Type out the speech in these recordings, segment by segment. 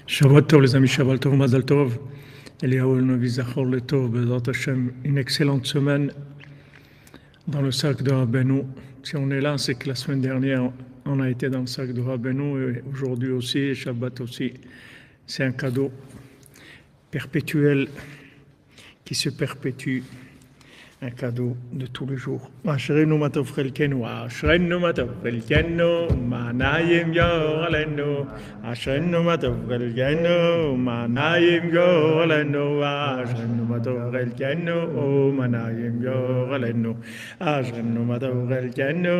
Shabbat Tov les amis, Shabbat Tov, Mazal Tov. Eliyahu Novi Zachor le Tov, Bezrat Hashem. Une excellente semaine dans le sac de Rabbeinu. Si on est là, c'est que la semaine dernière, on a été dans le sac de Rabbeinu et aujourd'hui aussi, et Shabbat aussi. C'est un cadeau perpétuel qui se perpétue. Un cadeau de tous les jours. Ashrenu matov chelkenu, ashrenu matov chelkenu, manayim yoralenu. Ashrenu matov chelkenu, manayim yoralenu. Ashrenu matov chelkenu, manayim yoralenu. Ashrenu matov chelkenu,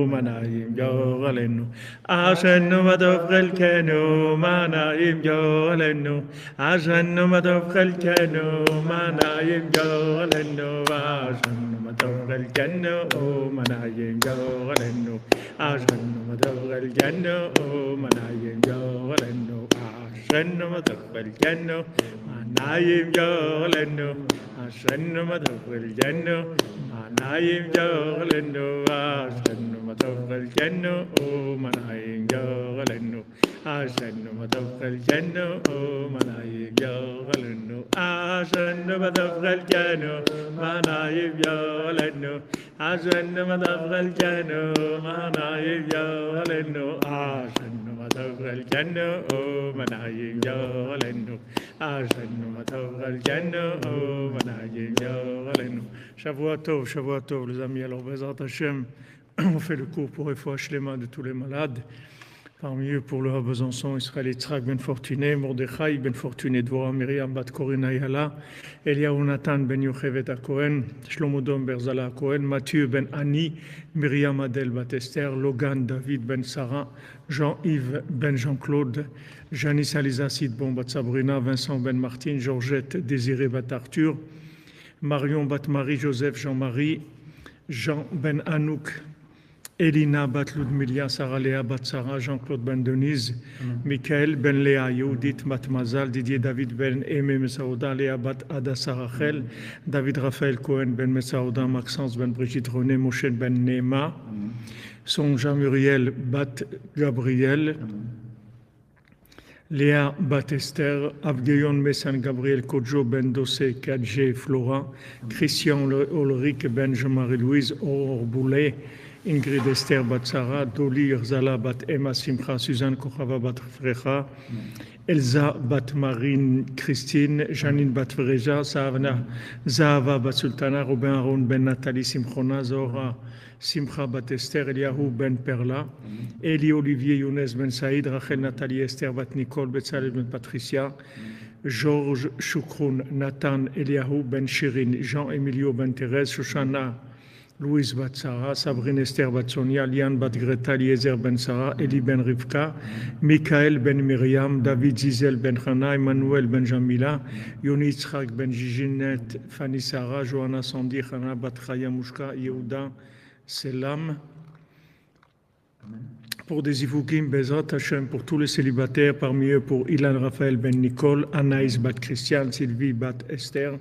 manayim yoralenu. Ashrenu matov chelkenu, manayim yoralenu. Ashrenu matov chelkenu, manayim yoralenu. Ashrenu matov chelkenu, manayim yoralenu. Ashrenu matov chelkenu, manayim yoralenu. Ashrenu matov chelkenu, manayim yoralenu. Ashrenu matov chelkenu, manayim yoralenu. Ashrenu matov chelkenu, manayim yoralenu. Ashrenu matov chelkenu, manayim yoralenu. Ashrenu matov chelkenu, manayim yoralenu. Ashrenu matov chelkenu, manayim yoralenu. Ashrenu matov chelkenu, manayim yoralenu. Ashrenu matov chelkenu, manayim yoralenu. Shavua Tov, les amis. Alors, Bezrat Hashem, on fait le cours pour Refoua Shlema de tous les malades. Parmi eux, pour le Rav Besançon, Israël Yitzhak ben Fortuné, Mordechai ben Fortuné, Dvorah Miriam bat Corinna Yala, Eliyahu Nathan ben Yochevet Cohen, Shlomo Dom Berzala Cohen, Mathieu ben Ani, Miriam Adel bat Esther, Logan David ben Sarah, Jean-Yves ben Jean-Claude, Janice Aliza Sidbon bat Sabrina, Vincent ben Martine, Georgette Désiré bat Arthur, Marion bat Marie, Joseph Jean-Marie, Jean ben Anouk, Elina bat Ludmilia, Sarah Léa bat Sarah, Jean-Claude ben Denise, Michael ben Léa, Yehudit bat Mazal, Didier David ben Aimé Messaouda, Léa bat Adassa Rachel, David Raphaël Cohen ben Messaouda, Maxence ben Brigitte René, Moshe ben Nema, Sonja Muriel bat Gabriel, Léa bat Esther, Avgeyon Messan Gabriel Kodjo ben Dossé, Kadje Flora, Christian Ulrich ben Jean-Marie Louise, Aurore Boulet, Ingrid Esther bat Sarah, Doli Irzala bat Emma Simcha, Suzanne Kochava bat Frecha, Elsa bat Marine Christine, Janine bat Freja, Zahava bat Sultana, Robin Aaron ben Nathalie Simchona, Zora Simcha bat Esther, Eliyahu ben Perla, Eli Olivier Younes ben Saïd, Rachel Nathalie Esther bat Nicole, Betzalel ben Patricia, Georges Choukroun, Nathan Eliyahu ben Shirin, Jean Emilio ben Thérèse, Shoshana Louise bat Sarah, Sabrine Esther bat Sonia, Liane bat Greta, Eliezer ben Sarah, Eli ben Rivka, Michael ben Myriam, David Zizel ben Hana, Emmanuel ben Jamila, Yoni Yitzhak ben Giginette, Fanny Sarah, Johanna Sandi, Hana bat Chaya Mouchka, Yehuda Selam. Pour des Ivukim, Bezrat Hashem, pour tous les célibataires, parmi eux pour Ilan Raphaël ben Nicole, Anaïs bat Christian, Sylvie bat Esther,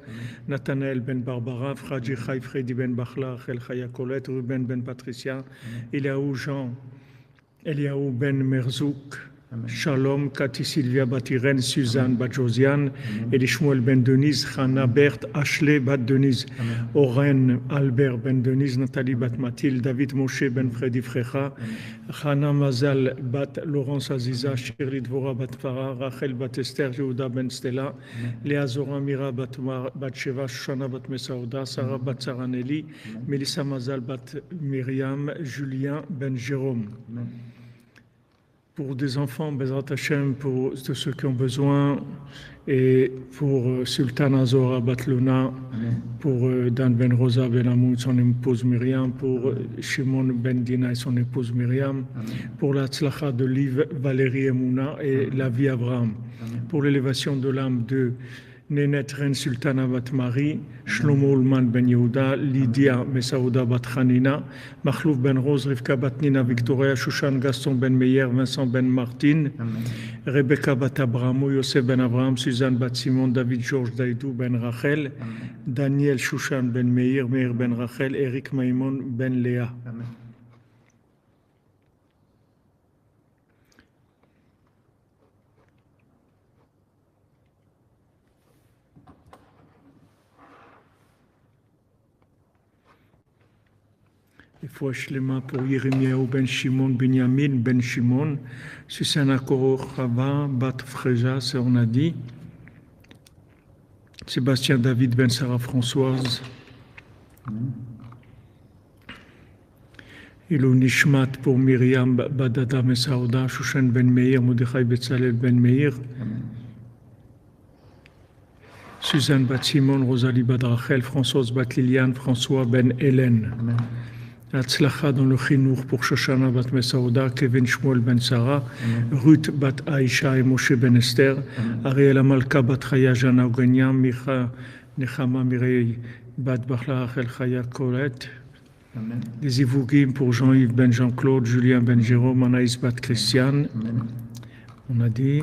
Nathanaël ben Barbara, Fradji Chai Freddy ben Bachla, Rachel Chaya Colette, Ruben ben Patricia, Eliaou Jean, Eliaou ben Merzouk, Shalom, Cathy Sylvia bat Irène, Suzanne bat Josiane, Elishmuel ben Denise, Chana Berthe, Ashley bat Denise, Oren Albert ben Denise, Nathalie bat Mathilde, David Moshe ben Freddy Frecha, Chana Mazal bat Laurence Aziza, Shirley Dvora bat Farah, Rachel bat Esther, Yehuda ben Stella, Léa Zora Mira bat Sheva, Shoshana bat Messaouda, Sarah bat Saranelli, Melissa Mazal bat Myriam, Julien ben Jérôme. Pour des enfants, Bezrat Hashem, pour tous ceux qui ont besoin, et pour Sultana Zora Batluna, pour Dan Ben Rosa Ben Amoud, son épouse Myriam, pour Shimon Ben Dina et son épouse Myriam, pour la tzlacha de Liv, Valérie Emouna et la vie Abraham, pour l'élévation de l'âme de Nénet Ren Sultana bat Marie, Shlomo Ulman ben Yehuda, Lydia Messaouda bat Hanina, Machlouf ben Rose, Rivka bat Nina Victoria, Shushan Gaston ben Meyer, Vincent ben Martin, Rebecca bat Abraham, Yosef ben Abraham, Suzanne bat Simon, David Georges Daïdou ben Rachel, Daniel Shushan ben Meir, Meir ben Rachel, Eric Maïmon ben Léa. Fouach Lema pour Yirmiyahu ben Shimon, Binyamin ben Shimon, Susana Koro Chava, Bat Fréja, c'est on a dit. Sébastien David ben Sarah Françoise. Ilou Nishmat pour Myriam Badada Mesaouda, Shushan ben Meir, Mordechai Betzalel ben Meir. Suzanne bat Simon, Rosalie bat Rachel, Françoise bat Liliane, François ben Hélène. Hatzlacha dans le Chinour pour Shoshana bat Mesaouda, Kevin Shmuel ben Sarah, Ruth bat Aïcha et Moshe ben Esther, Ariel Amalka bat Chaya Jana Eugenia, Micha Nechama Mirei bat Bachla Rachel Chaya Colette. Des Ivougim pour Jean-Yves ben Jean-Claude, Julien ben Jérôme, Anaïs bat Christiane. On a dit.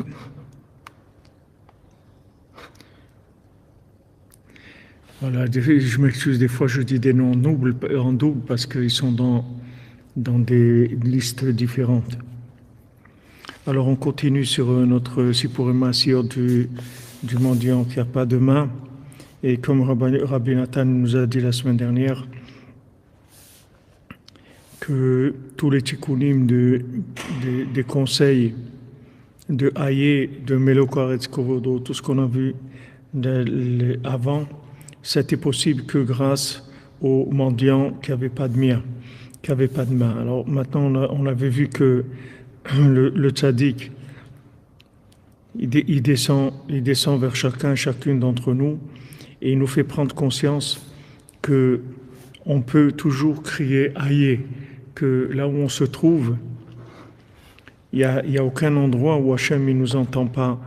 Voilà, je m'excuse, des fois je dis des noms en double parce qu'ils sont dans des listes différentes. Alors on continue sur notre Sipurima Siot du mendiant qui n'a pas de main. Et comme Rabbi Nathan nous a dit la semaine dernière, que tous les tikkunim des conseils de Haye, de Melokaretz Kovodo, tout ce qu'on a vu avant, c'était possible que grâce aux mendiants qui n'avaient pas de main. Alors maintenant, on avait vu que le tzaddik, il descend vers chacune d'entre nous et il nous fait prendre conscience que on peut toujours crier Haye, que là où on se trouve, il y a aucun endroit où Hachem ne nous entend pas.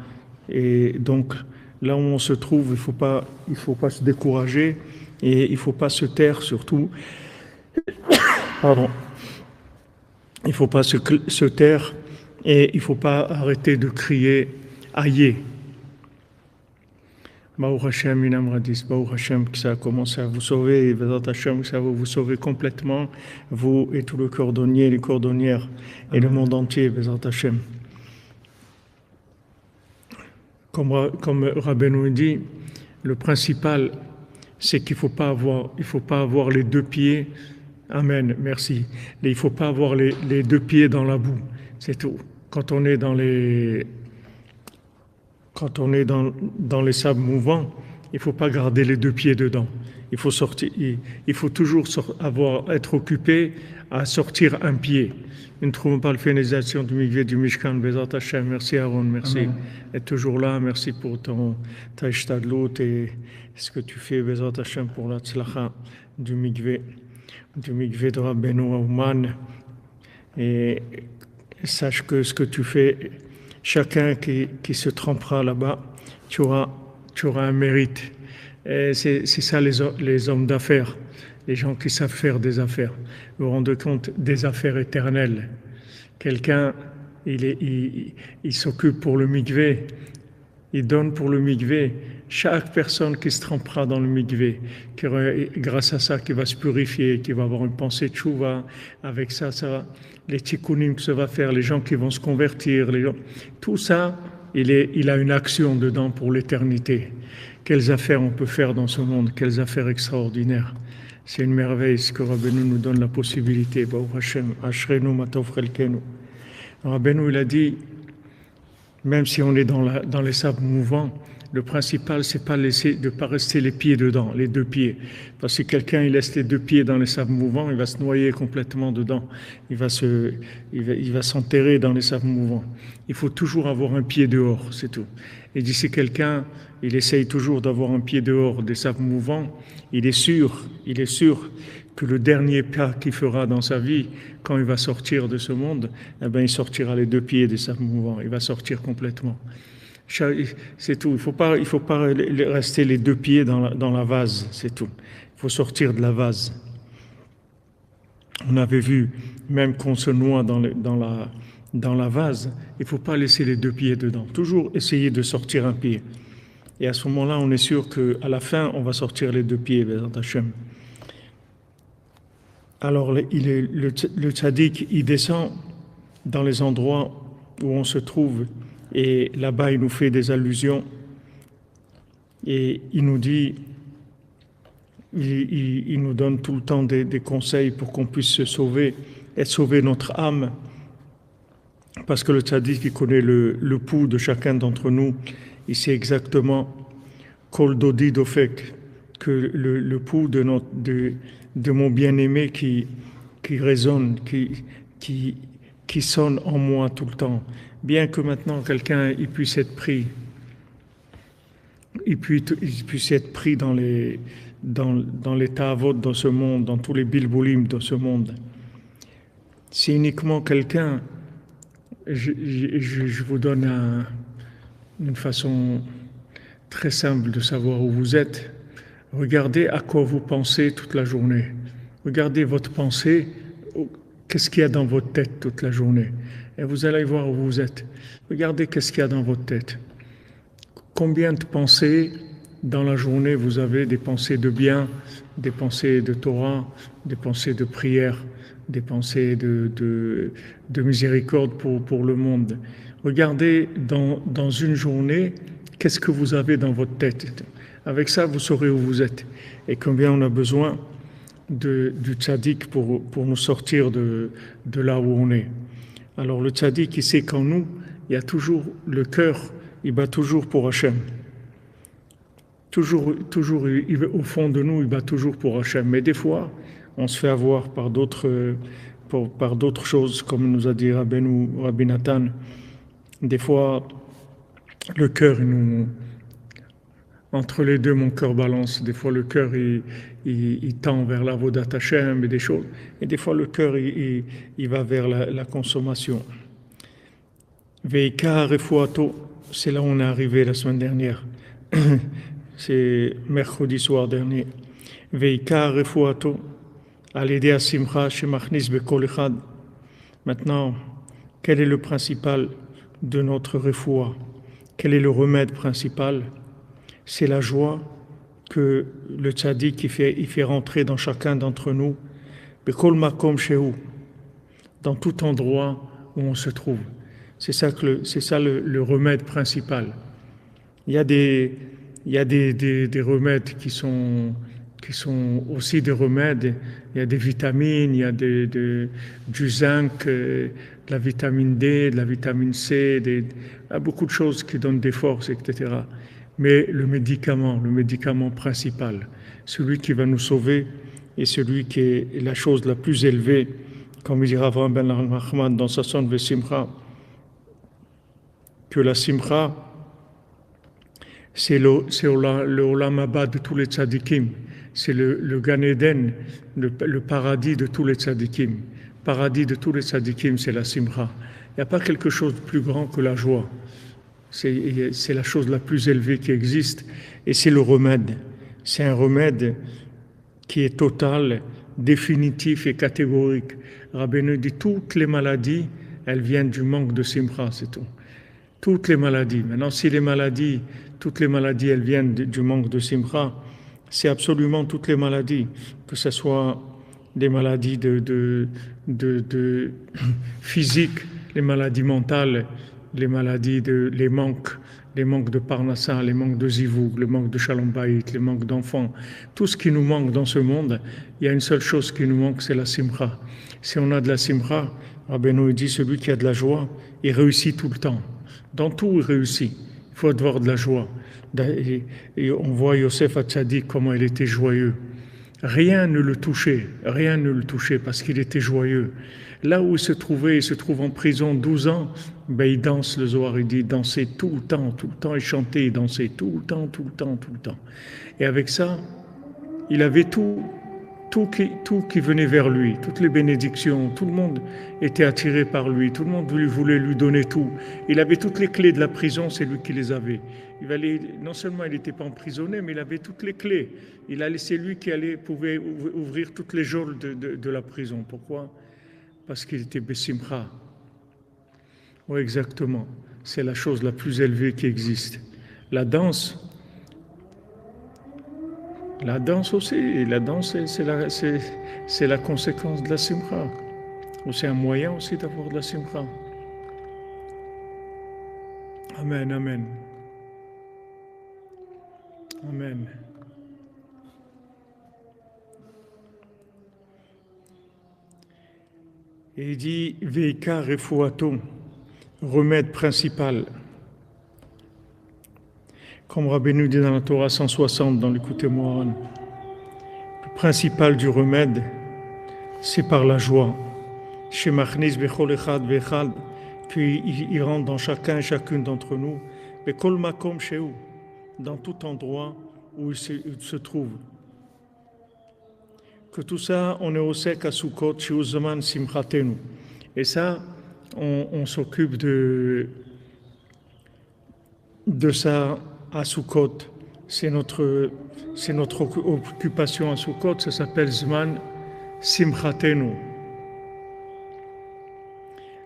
Et donc, là où on se trouve, il faut pas se décourager et il ne faut pas se taire surtout. Pardon. Il ne faut pas se taire et il ne faut pas arrêter de crier Haye. Baruch Hashem, Inam Radis, Baruch Hashem, que ça a commencé à vous sauver, et Bezat Hashem, que ça va vous sauver complètement, vous et tout le cordonnier, les cordonnières, et le monde entier, Bezat Hashem. Comme Rabbeinu dit, le principal, c'est qu'il ne faut pas avoir les deux pieds, Amen, merci, il ne faut pas avoir les deux pieds dans la boue, c'est tout. Quand on est dans les sables mouvants, il ne faut pas garder les deux pieds dedans. Il faut sortir, il faut toujours être occupé à sortir un pied. Nous ne trouvons pas la finalisation du mikvé du Mishkan, Bezat Hashem. Merci Aaron, merci. Amen. Être toujours là, merci pour ta ishtadlut et ce que tu fais, Bezat Hashem, pour la tzlacha du mikvé de Rabbeinu Auman. Et sache que ce que tu fais, chacun qui se trempera là-bas, tu auras un mérite. Et c'est ça les hommes d'affaires, les gens qui savent faire des affaires. Vous vous rendez compte des affaires éternelles. Quelqu'un, il s'occupe pour le mikvé, il donne pour le mikvé. Chaque personne qui se trempera dans le mikvé, grâce à ça, qui va se purifier, qui va avoir une pensée de tchouva, avec ça, les tikkunim que ça va faire, les gens qui vont se convertir, tout ça, il a une action dedans pour l'éternité. Quelles affaires on peut faire dans ce monde, quelles affaires extraordinaires. C'est une merveille ce que Rabbeinu nous donne la possibilité. Baruch Hashem, Ashrenu Matov Chelkenu. Rabbeinu, il a dit, même si on est dans les sables mouvants, le principal, c'est pas de ne pas rester les pieds dedans, les deux pieds. Parce que si quelqu'un il laisse les deux pieds dans les sables mouvants, il va se noyer complètement dedans. Il va s'enterrer dans les sables mouvants. Il faut toujours avoir un pied dehors, c'est tout. Et d'ici quelqu'un, il essaye toujours d'avoir un pied dehors des sables mouvants, il est sûr que le dernier pas qu'il fera dans sa vie, quand il va sortir de ce monde, eh ben, il sortira les deux pieds des sables mouvants. Il va sortir complètement. C'est tout. Il faut pas rester les deux pieds dans la vase, c'est tout. Il faut sortir de la vase. On avait vu, même qu'on se noie dans la vase, il ne faut pas laisser les deux pieds dedans. Toujours essayer de sortir un pied. Et à ce moment-là, on est sûr qu'à la fin, on va sortir les deux pieds, Bezat Hashem. Alors, le tzaddik, il descend dans les endroits où on se trouve. Et là-bas, il nous fait des allusions et il nous dit il nous donne tout le temps des conseils pour qu'on puisse se sauver et sauver notre âme. Parce que le tzaddik, il connaît le pouls de chacun d'entre nous. Il sait exactement Kol Dodi Dofek, que le pouls de mon bien-aimé qui résonne, qui sonne en moi tout le temps. Bien que maintenant quelqu'un il puisse être pris, il puisse être pris dans les ta'avot dans ce monde, dans tous les bilboulim dans ce monde. C'est uniquement quelqu'un, je vous donne une façon très simple de savoir où vous êtes. Regardez à quoi vous pensez toute la journée. Regardez votre pensée, qu'est-ce qu'il y a dans votre tête toute la journée. Et vous allez voir où vous êtes. Regardez qu'est-ce qu'il y a dans votre tête. Combien de pensées dans la journée vous avez, des pensées de bien, des pensées de Torah, des pensées de prière, des pensées de miséricorde pour le monde. Regardez dans une journée, qu'est-ce que vous avez dans votre tête. Avec ça, vous saurez où vous êtes et combien on a besoin du tzaddik pour nous sortir de là où on est. Alors le tzaddik, il sait qu'en nous, il y a toujours le cœur, il bat toujours pour Hachem. Toujours, au fond de nous, il bat toujours pour Hachem. Mais des fois, on se fait avoir par d'autres choses, comme nous a dit Rabbi Nathan. Des fois, le cœur, entre les deux, mon cœur balance. Des fois, le cœur, il tend vers la Avodat Hashem et des choses. Et des fois, le cœur, il va vers la consommation. Veika Refuato, c'est là où on est arrivé la semaine dernière. C'est mercredi soir dernier. Veika Refuato, à l'aider à Simcha, Shemachnis Bekol Echad. Maintenant, quel est le principal de notre refoua? Quel est le remède principal? C'est la joie que le tzaddik il fait rentrer dans chacun d'entre nous, Bekol Makom Shehu, dans tout endroit où on se trouve. C'est ça le remède principal. Il y a des remèdes qui sont aussi des remèdes. Il y a des vitamines, il y a du zinc, de la vitamine D, de la vitamine C, il y a beaucoup de choses qui donnent des forces, etc. Mais le médicament principal, celui qui va nous sauver et celui qui est la chose la plus élevée, comme il dira Avraham ben Nachman dans sa sonne Vesimcha, que la Simcha, c'est le Olam Haba de tous les tzadikim. C'est le Gan Eden, le paradis de tous les tzadikim. Paradis de tous les tzadikim, c'est la Simcha. Il n'y a pas quelque chose de plus grand que la joie. C'est la chose la plus élevée qui existe et c'est le remède. C'est un remède qui est total, définitif et catégorique. Rabbeinu dit toutes les maladies, elles viennent du manque de Simcha, c'est tout. Toutes les maladies. Maintenant, si toutes les maladies, elles viennent du manque de Simcha, c'est absolument toutes les maladies, que ce soit des maladies de physiques, les maladies mentales, les maladies les manques de Parnassa, les manques de Zivoug, le manque de Shalom Bayit, les manques d'enfants. Tout ce qui nous manque dans ce monde, il y a une seule chose qui nous manque, c'est la Simcha. Si on a de la Simcha, Rabbeinu dit, celui qui a de la joie, il réussit tout le temps. Dans tout, il réussit. Il faut avoir de la joie. Et on voit Yosef Hatzadik, comment il était joyeux. Rien ne le touchait parce qu'il était joyeux. Là où il se trouve en prison 12 ans, il danse le Zohar, il dit, il dansait tout le temps, il chantait, il dansait tout le temps. Et avec ça, il avait tout qui venait vers lui, toutes les bénédictions, tout le monde était attiré par lui, tout le monde voulait lui donner tout. Il avait toutes les clés de la prison, c'est lui qui les avait. Non seulement il n'était pas emprisonné, mais il avait toutes les clés. C'est lui qui pouvait ouvrir toutes les geôles de la prison. Pourquoi? Parce qu'il était Bessimcha. Oui, exactement. C'est la chose la plus élevée qui existe. La danse aussi, c'est la conséquence de la simcha. C'est un moyen aussi d'avoir de la simcha. Amen, amen. Amen. Et il dit Veika refuato, remède principal. Comme Rabbeinu dit dans la Torah 160, dans l'Écoute Moharan, le principal du remède, c'est par la joie. Shemachnis bechol echad vechad, puis il rentre dans chacun et chacune d'entre nous, bechol makom sheu, dans tout endroit où il se trouve. Que tout ça, on est au sec à Sukkot, chez Uzaman Simchatenu. Et ça, on s'occupe de ça à Sukkot. C'est notre occupation à Sukkot, ça s'appelle Zman Simchatenu.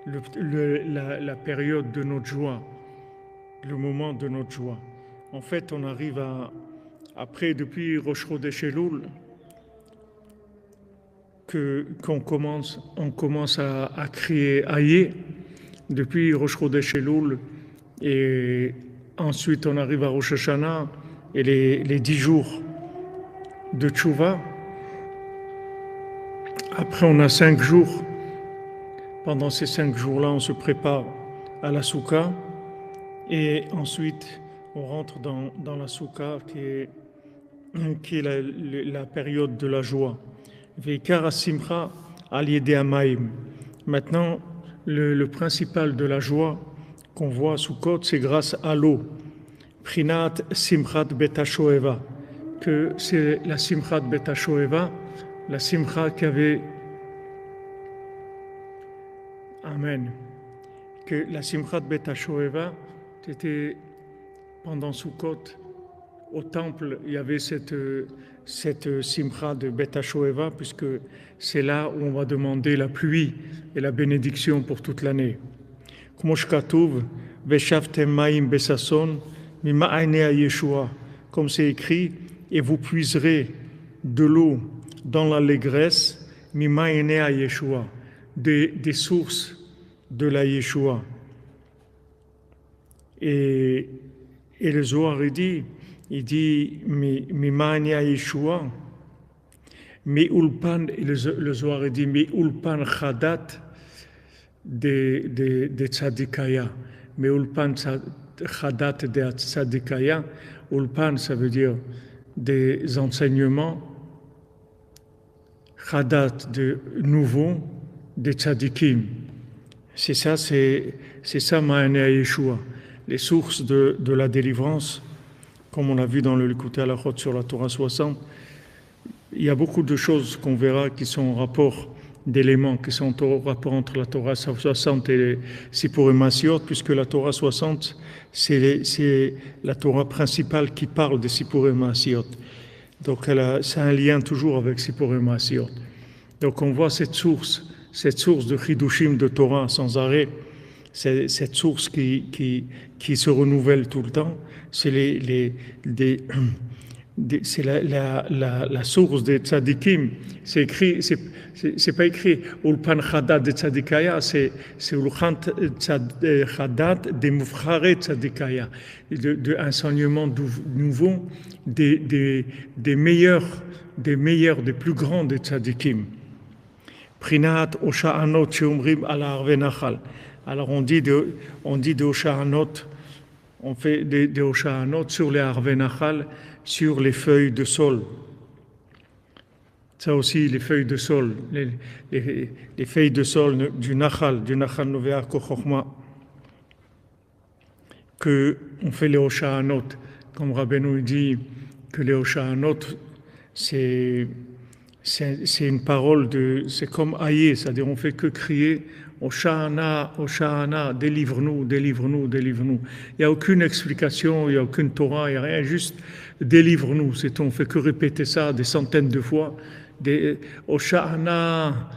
La période de notre joie, le moment de notre joie. En fait, on arrive après, depuis Rosh Chodesh Elul, on commence à crier Aïe, depuis Rosh Chodesh Elul, et ensuite on arrive à Rosh Hashanah, et les 10 jours de Tchouva. Après, on a 5 jours. Pendant ces 5 jours-là, on se prépare à la Souka, et ensuite on rentre dans la Souka qui est la période de la joie. Veikar simcha al yedei hamayim. Maintenant, le principal de la joie qu'on voit à Sukkot, c'est grâce à l'eau. Prinat simchat bet hashoeva, que c'est la simchat bet hashoeva, la simcha qui avait Amen. Que la simchat bet hashoeva, c'était pendant Sukkot, au temple, il y avait cette simcha de Bet HaShoeva, puisque c'est là où on va demander la pluie et la bénédiction pour toute l'année. Comme c'est écrit, et vous puiserez de l'eau dans l'allégresse, des sources de la Yeshua. Et le Zohar, il dit Mimania Yeshua, mi ulpan, le Zohar dit mi ulpan chadat de tzadikaya, mi ulpan chadat de tzadikaya, ulpan ça veut dire des enseignements, chadat de nouveau, des tzadikim. C'est ça Ma'anea Yeshua, les sources de la délivrance. Comme on a vu dans le Likutei Halachot sur la Torah 60, il y a beaucoup de choses qu'on verra qui sont en rapport d'éléments, qui sont au rapport entre la Torah 60 et les Sipurim Masiot, puisque la Torah 60, c'est la Torah principale qui parle des Sipurim Masiot. Donc c'est un lien toujours avec Sipurim Masiot. Donc on voit cette source de Chidushim de Torah sans arrêt, cette source qui se renouvelle tout le temps. C'est c'est la source des tzadikim. C'est écrit, c'est pas écrit Ulpan Chadat de tzadikaya, c'est Ulpan Chadat des Mufchare tzadikaya, de enseignement nouveau des meilleurs, des plus grands des tzadikim. Prinat Osha'anot Sheumrim ala Arve Nachal. Alors on dit de Osha'anot, on fait des Osha'anot sur les Arve Nachal, sur les feuilles de sol. Ça aussi, les feuilles de sol, les feuilles de sol du Nachal Novea Kochokma, que on fait les Osha'anot. Comme Rabbeinu dit que les Osha'anot, c'est une parole c'est comme Aïe, c'est-à-dire on fait que crier Osha'ana, Osha'ana, délivre-nous, délivre-nous, délivre-nous. Il n'y a aucune explication, il n'y a aucune Torah, il n'y a rien, juste délivre-nous, c'est tout. On fait que répéter ça des centaines de fois. Osha'ana,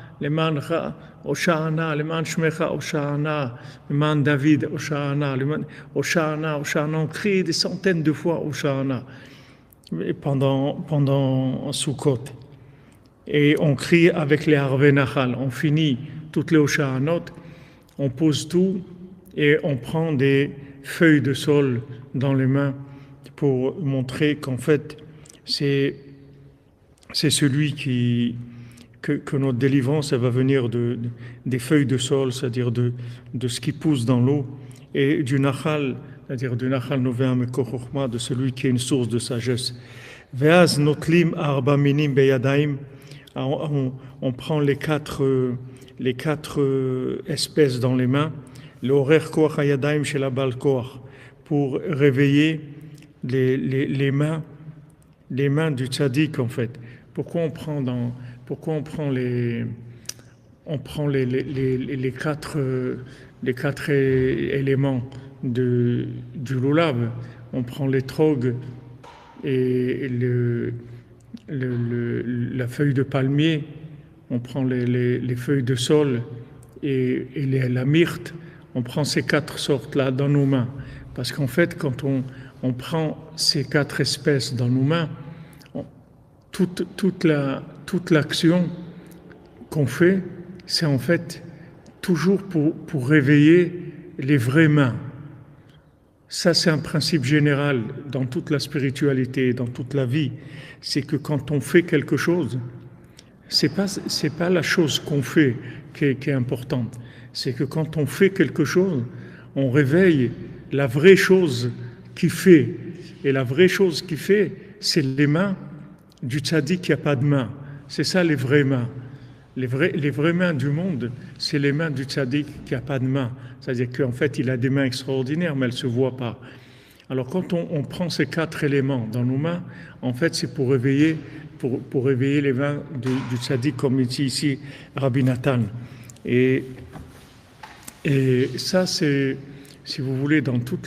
Osha'ana, Leman Shmecha, Osha'ana, Leman David, Osha'ana, Osha'ana, Osha'ana, on crie des centaines de fois Osha'ana pendant Sukkot. Et on crie avec les Arve Nachal, on finit toutes les Osha'anot, on pose tout et on prend des feuilles de sol dans les mains pour montrer qu'en fait c'est celui que notre délivrance, elle va venir des feuilles de sol, c'est-à-dire de ce qui pousse dans l'eau, et du nachal, c'est-à-dire du nachal novea mekor chokhma, de celui qui est une source de sagesse. Ve'az notlim arba minim beyadaim, on prend les quatre espèces dans les mains, le horer koach hayadaim shel habal koach, pour réveiller les mains du tzaddik en fait. Pourquoi on prend les quatre éléments du lulav? On prend l'étrog et la feuille de palmier, on prend les feuilles de saule et la myrte. On prend ces quatre sortes-là dans nos mains. Parce qu'en fait, quand on prend ces quatre espèces dans nos mains, toute l'action qu'on fait, c'est en fait toujours pour réveiller les vraies mains. Ça, c'est un principe général dans toute la spiritualité, dans toute la vie. C'est que quand on fait quelque chose, c'est pas la chose qu'on fait qui est importante. C'est que quand on fait quelque chose, on réveille la vraie chose qui fait. Et la vraie chose qui fait, c'est les mains du tzaddik qui n'a pas de main. C'est ça les vraies mains. Les vraies mains du monde, c'est les mains du tzaddik qui n'a pas de main. C'est-à-dire qu'en fait, il a des mains extraordinaires, mais elles ne se voient pas. Alors quand on prend ces quatre éléments dans nos mains, en fait, c'est pour réveiller les mains du tzaddik, comme dit ici Rabbi Nathan. Et ça, c'est, si vous voulez, dans tout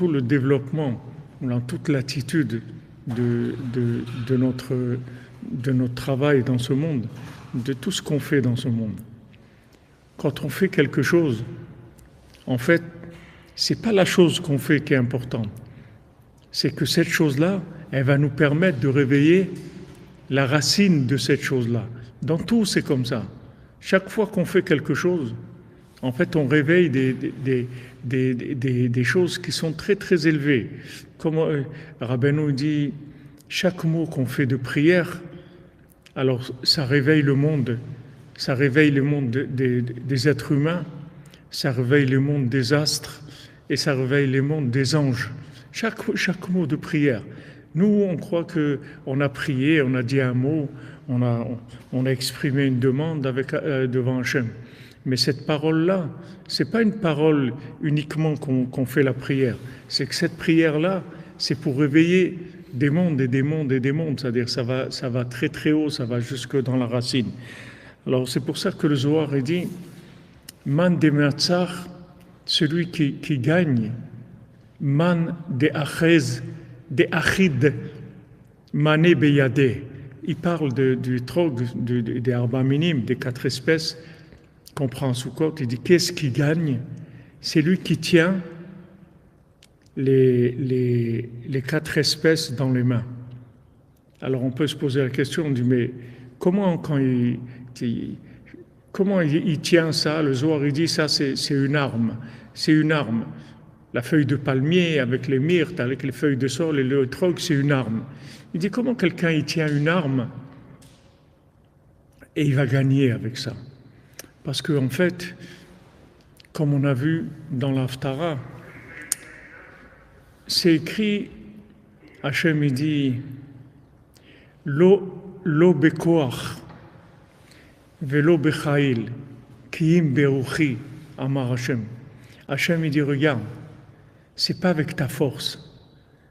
le développement, dans toute l'attitude de notre travail dans ce monde, de tout ce qu'on fait dans ce monde. Quand on fait quelque chose, en fait, c'est pas la chose qu'on fait qui est importante. C'est que cette chose-là, elle va nous permettre de réveiller la racine de cette chose-là. Dans tout, c'est comme ça. Chaque fois qu'on fait quelque chose, en fait, on réveille des choses qui sont très, très élevées. Comme Rabbeinu dit, chaque mot qu'on fait de prière, alors ça réveille le monde des êtres humains, ça réveille le monde des astres et ça réveille le monde des anges. Chaque mot de prière. Nous, on croit qu'on a prié, on a dit un mot, on a exprimé une demande devant Hachem. Mais cette parole-là, c'est pas une parole uniquement qu'on fait la prière. C'est que cette prière-là, c'est pour réveiller des mondes et des mondes et des mondes. C'est-à-dire ça va très très haut, ça va jusque dans la racine. Alors c'est pour ça que le Zohar dit Man de Meatzar, celui qui gagne, Man de Achez, de Achid, Mané Beyade. Il parle du trog, des arba minim, des quatre espèces qu'on prend en Soukot. Il dit qu'est-ce qui gagne? C'est lui qui tient les quatre espèces dans les mains. Alors on peut se poser la question, on dit mais comment il tient ça? Le Zohar il dit ça c'est une arme, c'est une arme. La feuille de palmier avec les myrtes, avec les feuilles de saule et le trog, c'est une arme. Il dit comment quelqu'un il tient une arme et il va gagner avec ça? Parce qu'en fait, comme on a vu dans l'Haftara, c'est écrit, Hachem il dit Lo bekoach velo bechail kiim beruchi amar Hachem. Hachem il dit regarde, c'est pas avec ta force,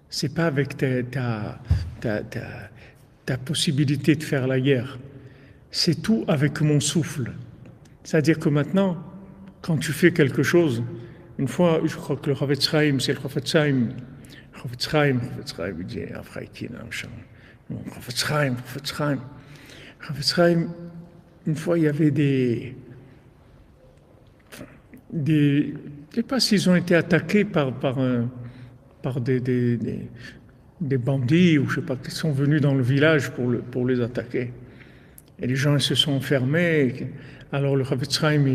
c'est pas avec ta possibilité de faire la guerre, c'est tout avec mon souffle. C'est-à-dire que maintenant, quand tu fais quelque chose, une fois, je crois que le Chafetz Chaim, c'est le Chafetz Chaim, il dit, Chafetz Chaim, une fois, il y avait je ne sais pas s'ils ont été attaqués par des bandits ou je ne sais pas, qui sont venus dans le village pour les attaquer. Et les gens ils se sont enfermés. Alors le Chafetz Chaim,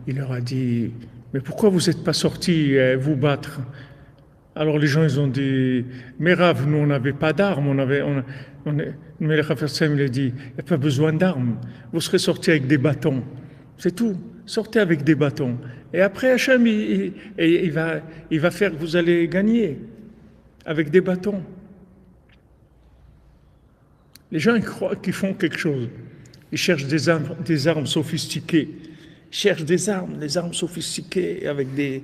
il leur a dit « Mais pourquoi vous n'êtes pas sortis vous battre ?» Alors les gens, ils ont dit, mais Rav, nous, on n'avait pas d'armes, mais le Rav Sam, il a dit, il n'y a pas besoin d'armes, vous serez sortis avec des bâtons, c'est tout, sortez avec des bâtons. Et après, Hachem, il va faire que vous allez gagner avec des bâtons. Les gens, ils croient qu'ils font quelque chose. Ils cherchent des armes sophistiquées. Ils cherchent des armes sophistiquées avec des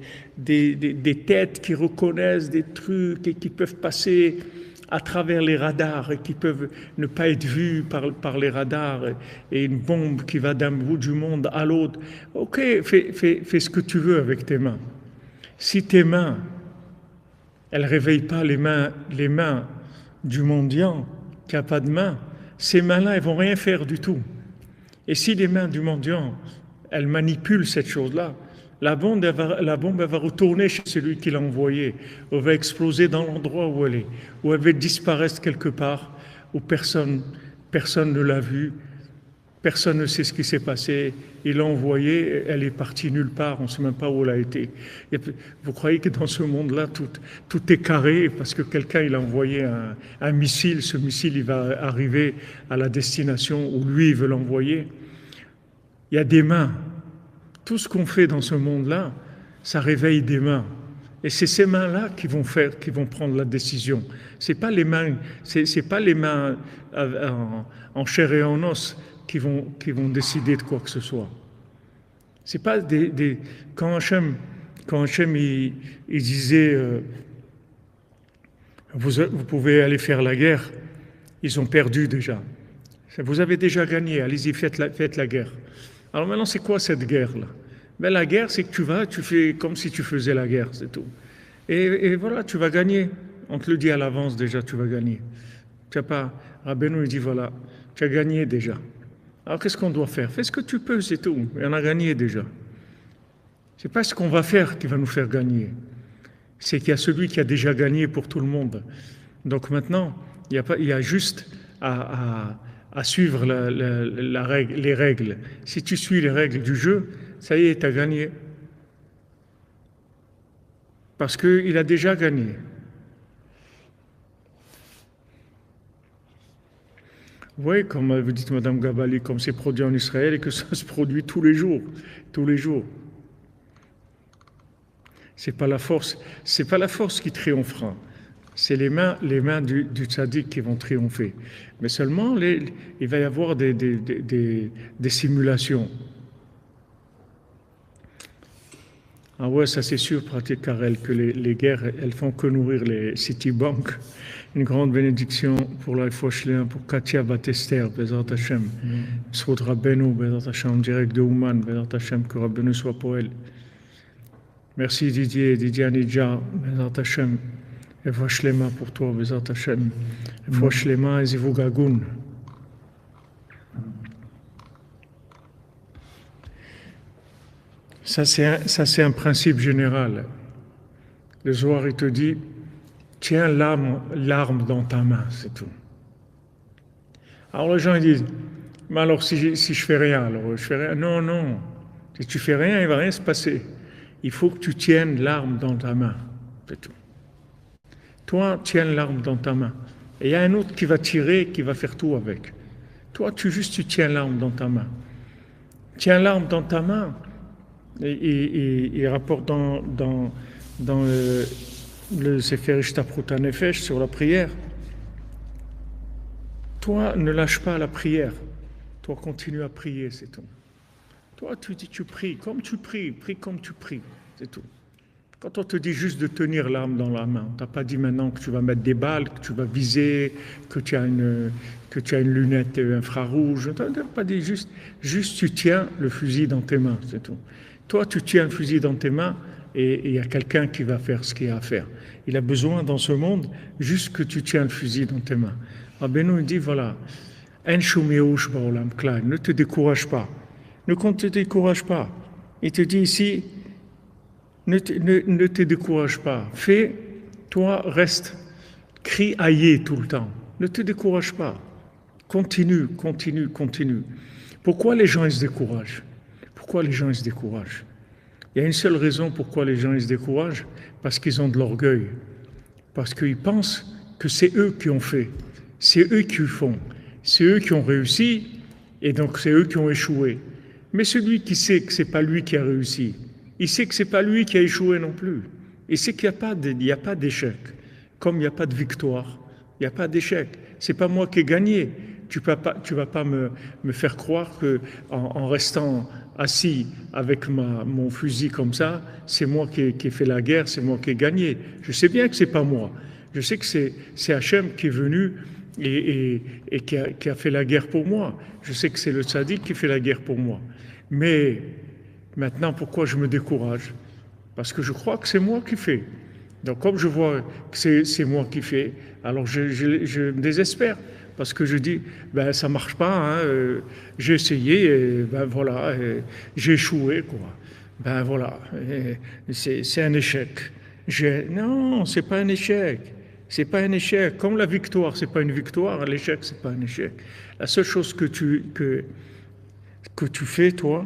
têtes qui reconnaissent des trucs et qui peuvent passer à travers les radars et qui peuvent ne pas être vus par les radars et une bombe qui va d'un bout du monde à l'autre. Ok, fais ce que tu veux avec tes mains. Si tes mains, elles ne réveillent pas les mains du mendiant qui n'a pas de main, ces mains-là, elles ne vont rien faire du tout. Et si les mains du mendiant, elles manipulent cette chose-là, la bombe, elle va retourner chez celui qui l'a envoyée, elle va exploser dans l'endroit où elle est, ou elle va disparaître quelque part, où personne ne l'a vue, personne ne sait ce qui s'est passé, il l'a envoyée, elle est partie nulle part, on ne sait même pas où elle a été. Et vous croyez que dans ce monde-là, tout est carré parce que quelqu'un il a envoyé un missile, ce missile il va arriver à la destination où lui il veut l'envoyer. Il y a des mains. Tout ce qu'on fait dans ce monde-là, ça réveille des mains. Et c'est ces mains-là qui vont prendre la décision. C'est pas les mains en chair et en os qui vont décider de quoi que ce soit. C'est pas quand Hachem il disait vous pouvez aller faire la guerre, ils ont perdu déjà. Vous avez déjà gagné, allez-y, faites la guerre. Alors maintenant, c'est quoi cette guerre-là? Ben, la guerre, c'est que tu fais comme si tu faisais la guerre, c'est tout. Et voilà, tu vas gagner. On te le dit à l'avance déjà, tu vas gagner. Tu n'as pas, Rabbeinu, il dit voilà, tu as gagné déjà. Alors qu'est-ce qu'on doit faire? Fais ce que tu peux, c'est tout. Et on a gagné déjà. C'est pas ce qu'on va faire qui va nous faire gagner. C'est qu'il y a celui qui a déjà gagné pour tout le monde. Donc maintenant, il y a juste à suivre les règles. Si tu suis les règles du jeu, ça y est, tu as gagné. Parce qu'il a déjà gagné. Vous voyez, comme vous dites, Madame Gabali, comme c'est produit en Israël et que ça se produit tous les jours. Tous les jours. C'est pas la force qui triomphera. C'est les mains du tzaddik qui vont triompher. Mais seulement, il va y avoir des simulations. Ah ouais, ça c'est sûr, pratique Karel, que les guerres, elles font que nourrir les Citibank. Une grande bénédiction pour la Fochléen, pour Katia Batester, Bezat Hashem. Srot Rabbeinu, Bezat Hashem, en direct de Ouman, Bezat Hashem, que Rabbeinu soit pour elle. Merci Didier Anidja, Bezat Hashem. Et Fochléma pour toi, Bezat Hashem. Et Fochléma et Zivugagun. Ça, c'est un principe général. Le Zohar, il te dit, tiens l'arme dans ta main, c'est tout. Alors les gens ils disent, mais alors si je fais rien, alors je fais rien. Non. Si tu fais rien, il ne va rien se passer. Il faut que tu tiennes l'arme dans ta main, c'est tout. Toi, tiens l'arme dans ta main. Et il y a un autre qui va tirer, qui va faire tout avec. Toi, tu tiens l'arme dans ta main. Tiens l'arme dans ta main. Et il rapporte dans le Sefer Ishtaprut HaNefesh sur la prière. Toi, ne lâche pas la prière. Toi, continue à prier, c'est tout. Toi, tu pries comme tu pries, prie comme tu pries, c'est tout. Quand on te dit juste de tenir l'arme dans la main, on t'a pas dit maintenant que tu vas mettre des balles, que tu vas viser, que tu as une lunette infrarouge. On t'a pas dit juste tu tiens le fusil dans tes mains, c'est tout. Toi, tu tiens le fusil dans tes mains et il y a quelqu'un qui va faire ce qu'il y a à faire. Il a besoin dans ce monde juste que tu tiens le fusil dans tes mains. Rabbeinu dit voilà, ne te décourage pas. Ne te décourage pas. Il te dit ici, ne te décourage pas. Toi, reste, crie aïe tout le temps. Ne te décourage pas. Continue. Pourquoi les gens ils se découragent? Pourquoi les gens ils se découragent? Il y a une seule raison pourquoi les gens ils se découragent, parce qu'ils ont de l'orgueil. parce qu'ils pensent que c'est eux qui ont fait, c'est eux qui font, c'est eux qui ont réussi, et donc c'est eux qui ont échoué. Mais celui qui sait que c'est pas lui qui a réussi, il sait que c'est pas lui qui a échoué non plus. Il sait qu'il n'y a pas d'échec, comme il n'y a pas de victoire, il n'y a pas d'échec. C'est pas moi qui ai gagné. Tu vas pas me faire croire que en restant assis avec mon fusil comme ça, c'est moi qui ai fait la guerre, c'est moi qui ai gagné. Je sais bien que c'est pas moi. Je sais que c'est Hachem qui est venu et qui a fait la guerre pour moi. Je sais que c'est le tzaddik qui fait la guerre pour moi. Mais maintenant, pourquoi je me décourage? Parce que je crois que c'est moi qui fais. Donc comme je vois que c'est moi qui fais, alors je me désespère. Parce que je dis, ben ça marche pas, hein, j'ai essayé, et ben voilà, j'ai échoué, quoi. Ben voilà, c'est un échec. Non, c'est pas un échec. C'est pas un échec. Comme la victoire, c'est pas une victoire, l'échec, c'est pas un échec. La seule chose que tu fais, toi,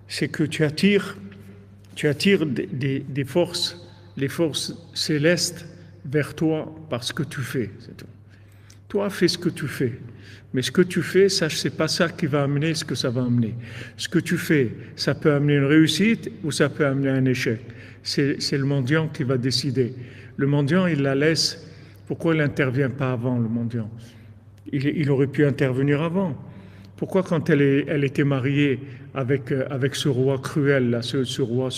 c'est que tu attires des forces, les forces célestes vers toi par ce que tu fais, c'est tout. Toi, fais ce que tu fais. Mais ce que tu fais, sache, c'est pas ça qui va amener ce que ça va amener. Ce que tu fais, ça peut amener une réussite ou ça peut amener un échec. C'est le mendiant qui va décider. Le mendiant, il la laisse. Pourquoi il n'intervient pas avant, le mendiant? Il aurait pu intervenir avant. Pourquoi quand elle était mariée avec ce roi cruel, là, ce roi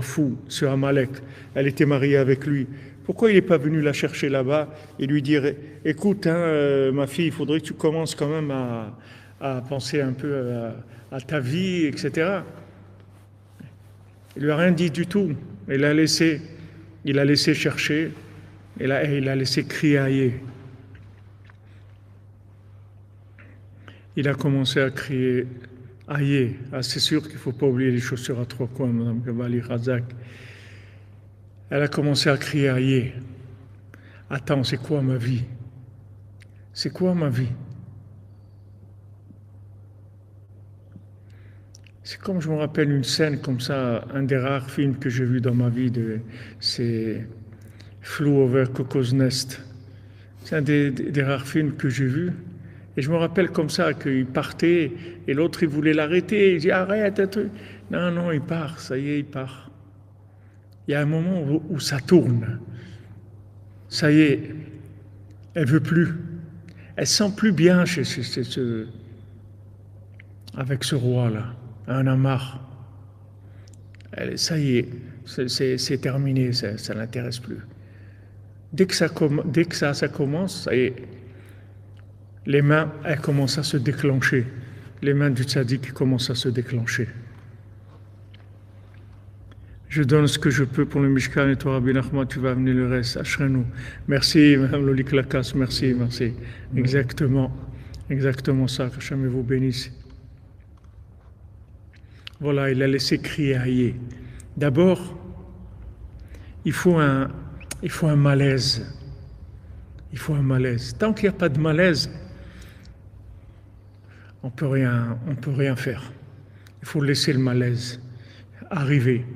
fou, ce Amalek, elle était mariée avec lui? Pourquoi il n'est pas venu la chercher là-bas et lui dire, écoute, hein, ma fille, il faudrait que tu commences quand même à penser un peu à ta vie, etc. Il lui a rien dit du tout. Il a laissé chercher, et il a laissé crier. Il a commencé à crier aïe. Ah, c'est sûr qu'il ne faut pas oublier les chaussures à trois coins, Madame Gavali Razak. Elle a commencé à crier aïe. Attends, c'est quoi ma vie? C'est quoi ma vie? C'est comme je me rappelle une scène comme ça, un des rares films que j'ai vu dans ma vie, c'est Flew Over Cuckoo's Nest. C'est un des rares films que j'ai vus. Et je me rappelle comme ça qu'il partait et l'autre il voulait l'arrêter. Il dit arrête un truc. Non, il part, ça y est, il part. Il y a un moment où ça tourne. Ça y est, elle veut plus. Elle se sent plus bien avec ce roi-là. Elle en a marre. Ça y est, c'est terminé, ça ne l'intéresse plus. Dès que ça commence, ça y est, les mains, elles commencent à se déclencher. Les mains du tzaddik commencent à se déclencher. Je donne ce que je peux pour le Mishkan et toi, Rabbi Nachman, tu vas amener le reste. Ashrenu. Merci, Madame Lolik Lakas, merci. Exactement ça, que Hachem vous bénisse. Voilà, il a laissé crier aïe. D'abord, il faut un malaise. Il faut un malaise. Tant qu'il n'y a pas de malaise, on peut rien faire. Il faut laisser le malaise arriver.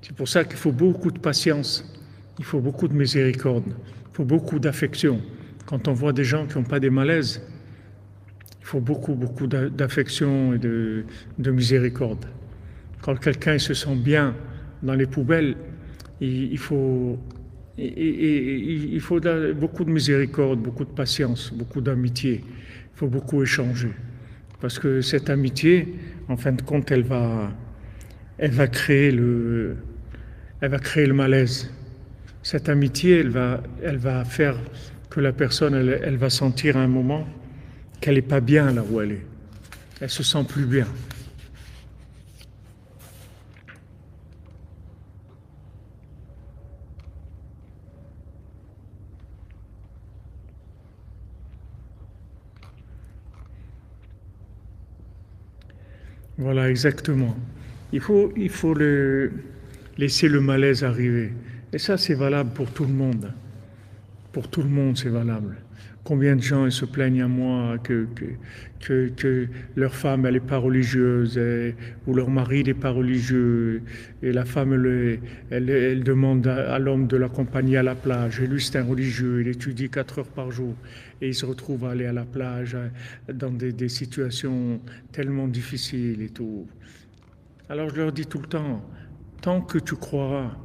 C'est pour ça qu'il faut beaucoup de patience, il faut beaucoup de miséricorde, il faut beaucoup d'affection. Quand on voit des gens qui n'ont pas des malaises, il faut beaucoup d'affection et de miséricorde. Quand quelqu'un se sent bien dans les poubelles, il faut beaucoup de miséricorde, beaucoup de patience, beaucoup d'amitié. Il faut beaucoup échanger. Parce que cette amitié, en fin de compte, elle va créer le malaise. Cette amitié, elle va faire que la personne, elle va sentir à un moment qu'elle n'est pas bien là où elle est. Elle se sent plus bien. Voilà, exactement. Il faut laisser le malaise arriver. Et ça, c'est valable pour tout le monde. Pour tout le monde, c'est valable. Combien de gens ils se plaignent à moi que leur femme elle n'est pas religieuse ou leur mari n'est pas religieux et la femme elle demande à l'homme de l'accompagner à la plage et lui c'est un religieux, il étudie 4 heures par jour et il se retrouve à aller à la plage dans des situations tellement difficiles et tout. Alors je leur dis tout le temps, tant que tu croiras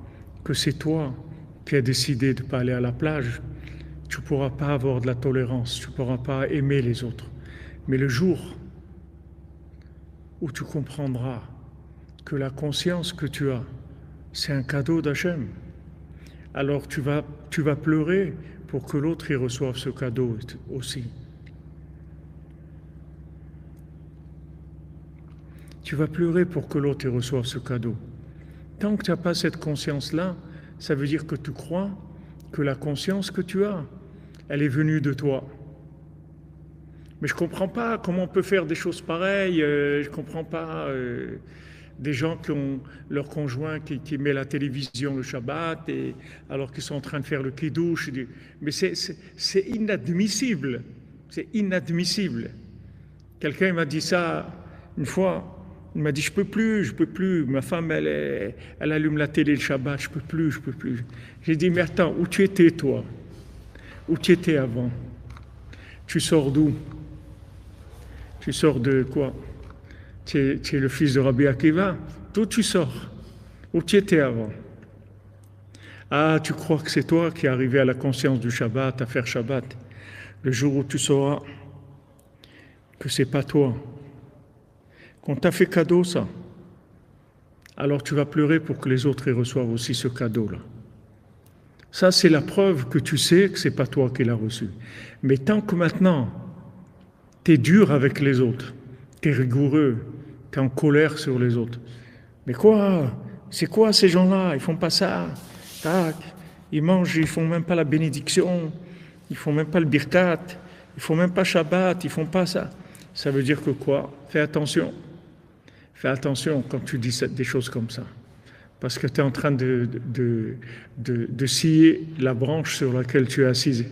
que c'est toi qui as décidé de ne pas aller à la plage, tu ne pourras pas avoir de la tolérance, tu ne pourras pas aimer les autres. Mais le jour où tu comprendras que la conscience que tu as, c'est un cadeau d'Hachem, alors tu vas pleurer pour que l'autre y reçoive ce cadeau aussi. Tu vas pleurer pour que l'autre y reçoive ce cadeau. Tant que tu n'as pas cette conscience-là, ça veut dire que tu crois que la conscience que tu as, elle est venue de toi. Mais je ne comprends pas comment on peut faire des choses pareilles. Je ne comprends pas des gens qui ont leur conjoint qui met la télévision le Shabbat alors qu'ils sont en train de faire le kiddush. Mais c'est inadmissible. C'est inadmissible. Quelqu'un m'a dit ça une fois. Il m'a dit, je peux plus. Ma femme, elle allume la télé le Shabbat, je peux plus. J'ai dit, mais attends, où tu étais, toi? Où tu étais avant? Tu sors d'où? Tu sors de quoi? Tu es le fils de Rabbi Akiva? D'où tu sors? Où tu étais avant? Ah, tu crois que c'est toi qui es arrivé à la conscience du Shabbat, à faire Shabbat. Le jour où tu sauras que c'est pas toi, qu'on t'a fait cadeau ça, alors tu vas pleurer pour que les autres y reçoivent aussi ce cadeau-là. Ça, c'est la preuve que tu sais que c'est pas toi qui l'as reçu. Mais tant que maintenant, tu es dur avec les autres, tu es rigoureux, tu es en colère sur les autres. Mais quoi? C'est quoi ces gens-là? Ils font pas ça. Tac. Ils mangent, ils font même pas la bénédiction, ils font même pas le birkat, ils font même pas Shabbat, ils font pas ça. Ça veut dire que quoi? Fais attention. Fais attention quand tu dis des choses comme ça. Parce que tu es en train de scier la branche sur laquelle tu es assis.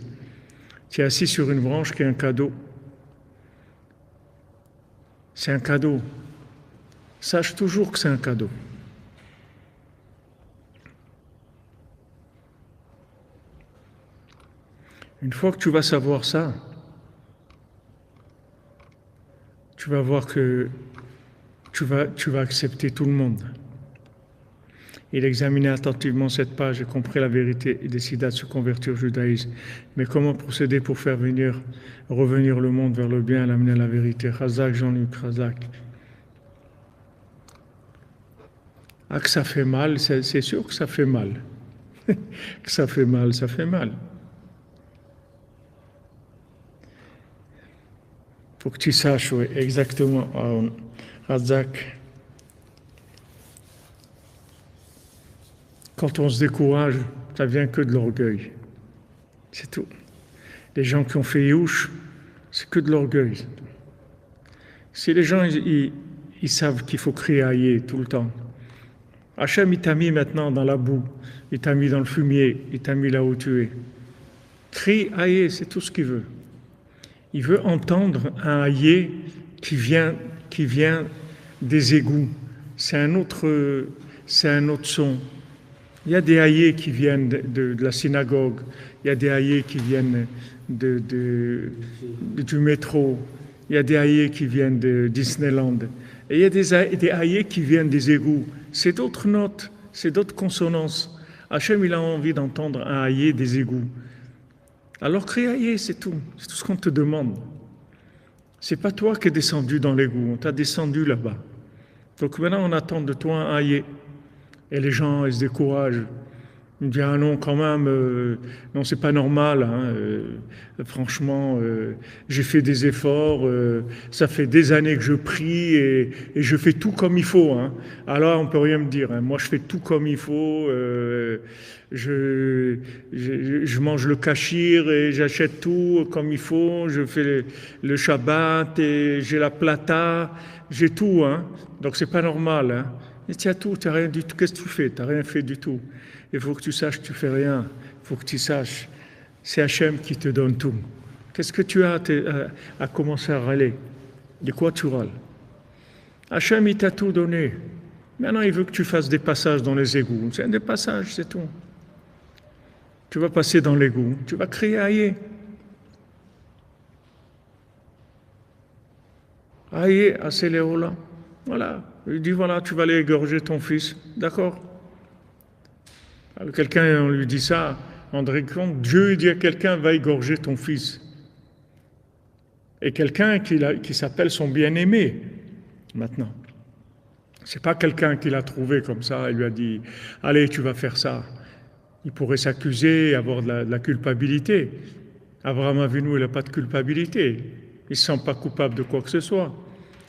Tu es assis sur une branche qui est un cadeau. C'est un cadeau. Sache toujours que c'est un cadeau. Une fois que tu vas savoir ça, tu vas voir que tu vas accepter tout le monde. Il examinait attentivement cette page et comprit la vérité et décida de se convertir au judaïsme. Mais comment procéder pour faire revenir le monde vers le bien et l'amener à la vérité? Chazak, Jean-Luc, Chazak. Ah, que ça fait mal, c'est sûr que ça fait mal. Que ça fait mal, ça fait mal. Faut que tu saches, oui, exactement. Chazak. Quand on se décourage, ça vient que de l'orgueil. C'est tout. Les gens qui ont fait Youch, c'est que de l'orgueil. Si les gens, ils savent qu'il faut crier Aïe tout le temps. Hachem, il t'a mis maintenant dans la boue, il t'a mis dans le fumier, il t'a mis là où tu es. Crie Aïe, c'est tout ce qu'il veut. Il veut entendre un Aïe qui vient des égouts. C'est un autre son. Il y a des haïés qui viennent de la synagogue, il y a des haïés qui viennent du métro, il y a des haïés qui viennent de Disneyland, et il y a des haïés qui viennent des égouts. C'est d'autres notes, c'est d'autres consonances. Hachem, il a envie d'entendre un haïé des égouts. Alors crie haïé, c'est tout ce qu'on te demande. C'est pas toi qui es descendu dans l'égout, on t'a descendu là-bas. Donc maintenant, on attend de toi un haïé. Et les gens, ils se découragent. Ils me disent, ah non, quand même, non, c'est pas normal. Hein, franchement, j'ai fait des efforts, ça fait des années que je prie et je fais tout comme il faut. Hein. Alors, on peut rien me dire. Hein. Moi, je fais tout comme il faut. Je mange le kashir et j'achète tout comme il faut. Je fais le Shabbat et j'ai la plata. J'ai tout. Hein. Donc, c'est pas normal. Hein. Et tu as tout, tu n'as rien du tout. Qu'est-ce que tu fais? Tu n'as rien fait du tout. Il faut que tu saches que tu ne fais rien. Il faut que tu saches. C'est Hachem qui te donne tout. Qu'est-ce que tu as à commencer à râler? De quoi tu râles? Hachem, il t'a tout donné. Maintenant, il veut que tu fasses des passages dans les égouts. C'est des passages, c'est tout. Tu vas passer dans l'égout, tu vas crier aïe. Aïe, assez là. Voilà. Il dit voilà, tu vas aller égorger ton fils. D'accord? Alors, quelqu'un, on lui dit ça, André compte, Dieu dit à quelqu'un, va égorger ton fils. Et quelqu'un qui s'appelle son bien-aimé, maintenant. C'est pas quelqu'un qui l'a trouvé comme ça et lui a dit, allez, tu vas faire ça. Il pourrait s'accuser, avoir de la culpabilité. Abraham Avinu, il n'a pas de culpabilité. Il ne se sent pas coupable de quoi que ce soit.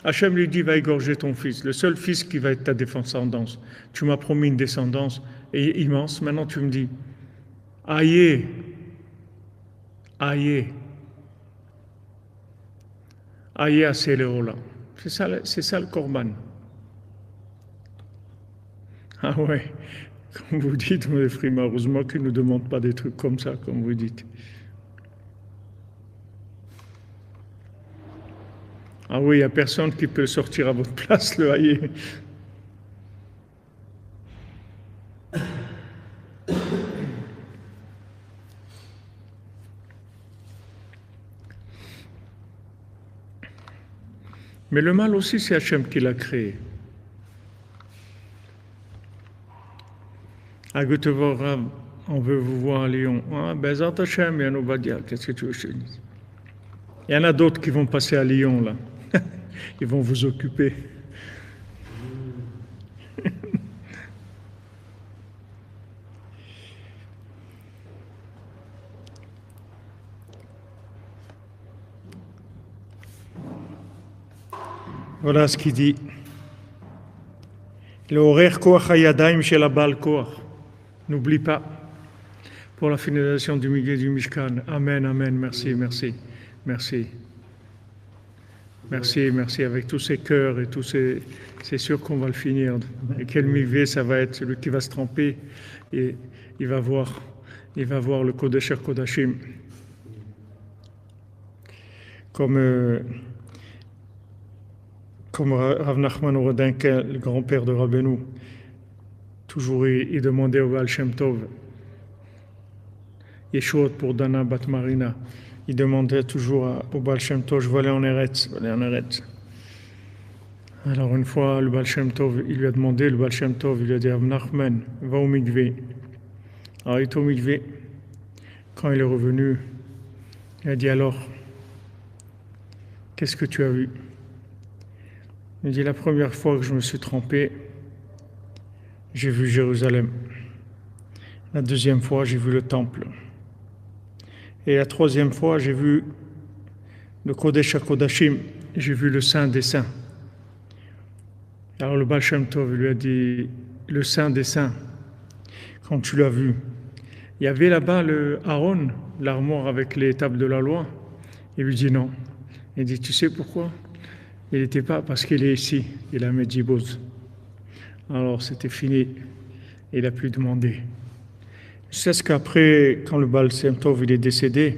Hachem lui dit, va égorger ton fils, le seul fils qui va être ta descendance. Tu m'as promis une descendance immense, maintenant tu me dis, aïe, aïe, aïe à Séléola. C'est ça le Korban. Ah ouais, comme vous dites, mes frères, heureusement qu'ils ne nous demandent pas des trucs comme ça, comme vous dites. Ah oui, il n'y a personne qui peut sortir à votre place, le haïe. Mais le mal aussi, c'est Hachem qui l'a créé. À Göteborg, on veut vous voir à Lyon. Ah, Bezat Hachem, il y a nos Badia, qu'est-ce que tu veux que je te dise? Il y en a d'autres qui vont passer à Lyon, là. Ils vont vous occuper. Voilà ce qu'il dit. Le horaire koach hayadaim chez la balle koach. N'oublie pas. Pour la finalisation du milieu du Mishkan. Amen, amen. Merci, merci, merci. Merci, merci. Avec tous ces cœurs et tous ces... C'est sûr qu'on va le finir. Et quel milieu ça va être? Celui qui va se tremper et il va voir le Kodesh HaKodashim. Comme Rav Nachman Oredenka, le grand-père de Rabbeinu, toujours il demandait au Baal Shem Tov, Yeshuot pour Dana Bat Marina, il demandait toujours au Baal Shem Tov, je veux aller en Eretz, Alors une fois, le Baal Shem Tov, il lui a demandé, le Baal Shem Tov, il lui a dit, Rav Nachman, va au Mikvé. Alors il est au Mikvé. Quand il est revenu, il a dit alors, qu'est-ce que tu as vu? Il dit, la première fois que je me suis trempé, j'ai vu Jérusalem. La deuxième fois, j'ai vu le temple. Et la troisième fois, j'ai vu le Kodesh HaKodashim, j'ai vu le Saint des Saints. Alors le Baal Shem Tov lui a dit, le Saint des Saints, quand tu l'as vu, il y avait là-bas le Aaron, l'armoire avec les tables de la loi. Il lui dit non. Il dit, tu sais pourquoi? Il n'était pas parce qu'il est ici, il a Medjiboz. Alors c'était fini, il a pu demander. C'est ce qu'après, quand le Baal Shem Tov il est décédé,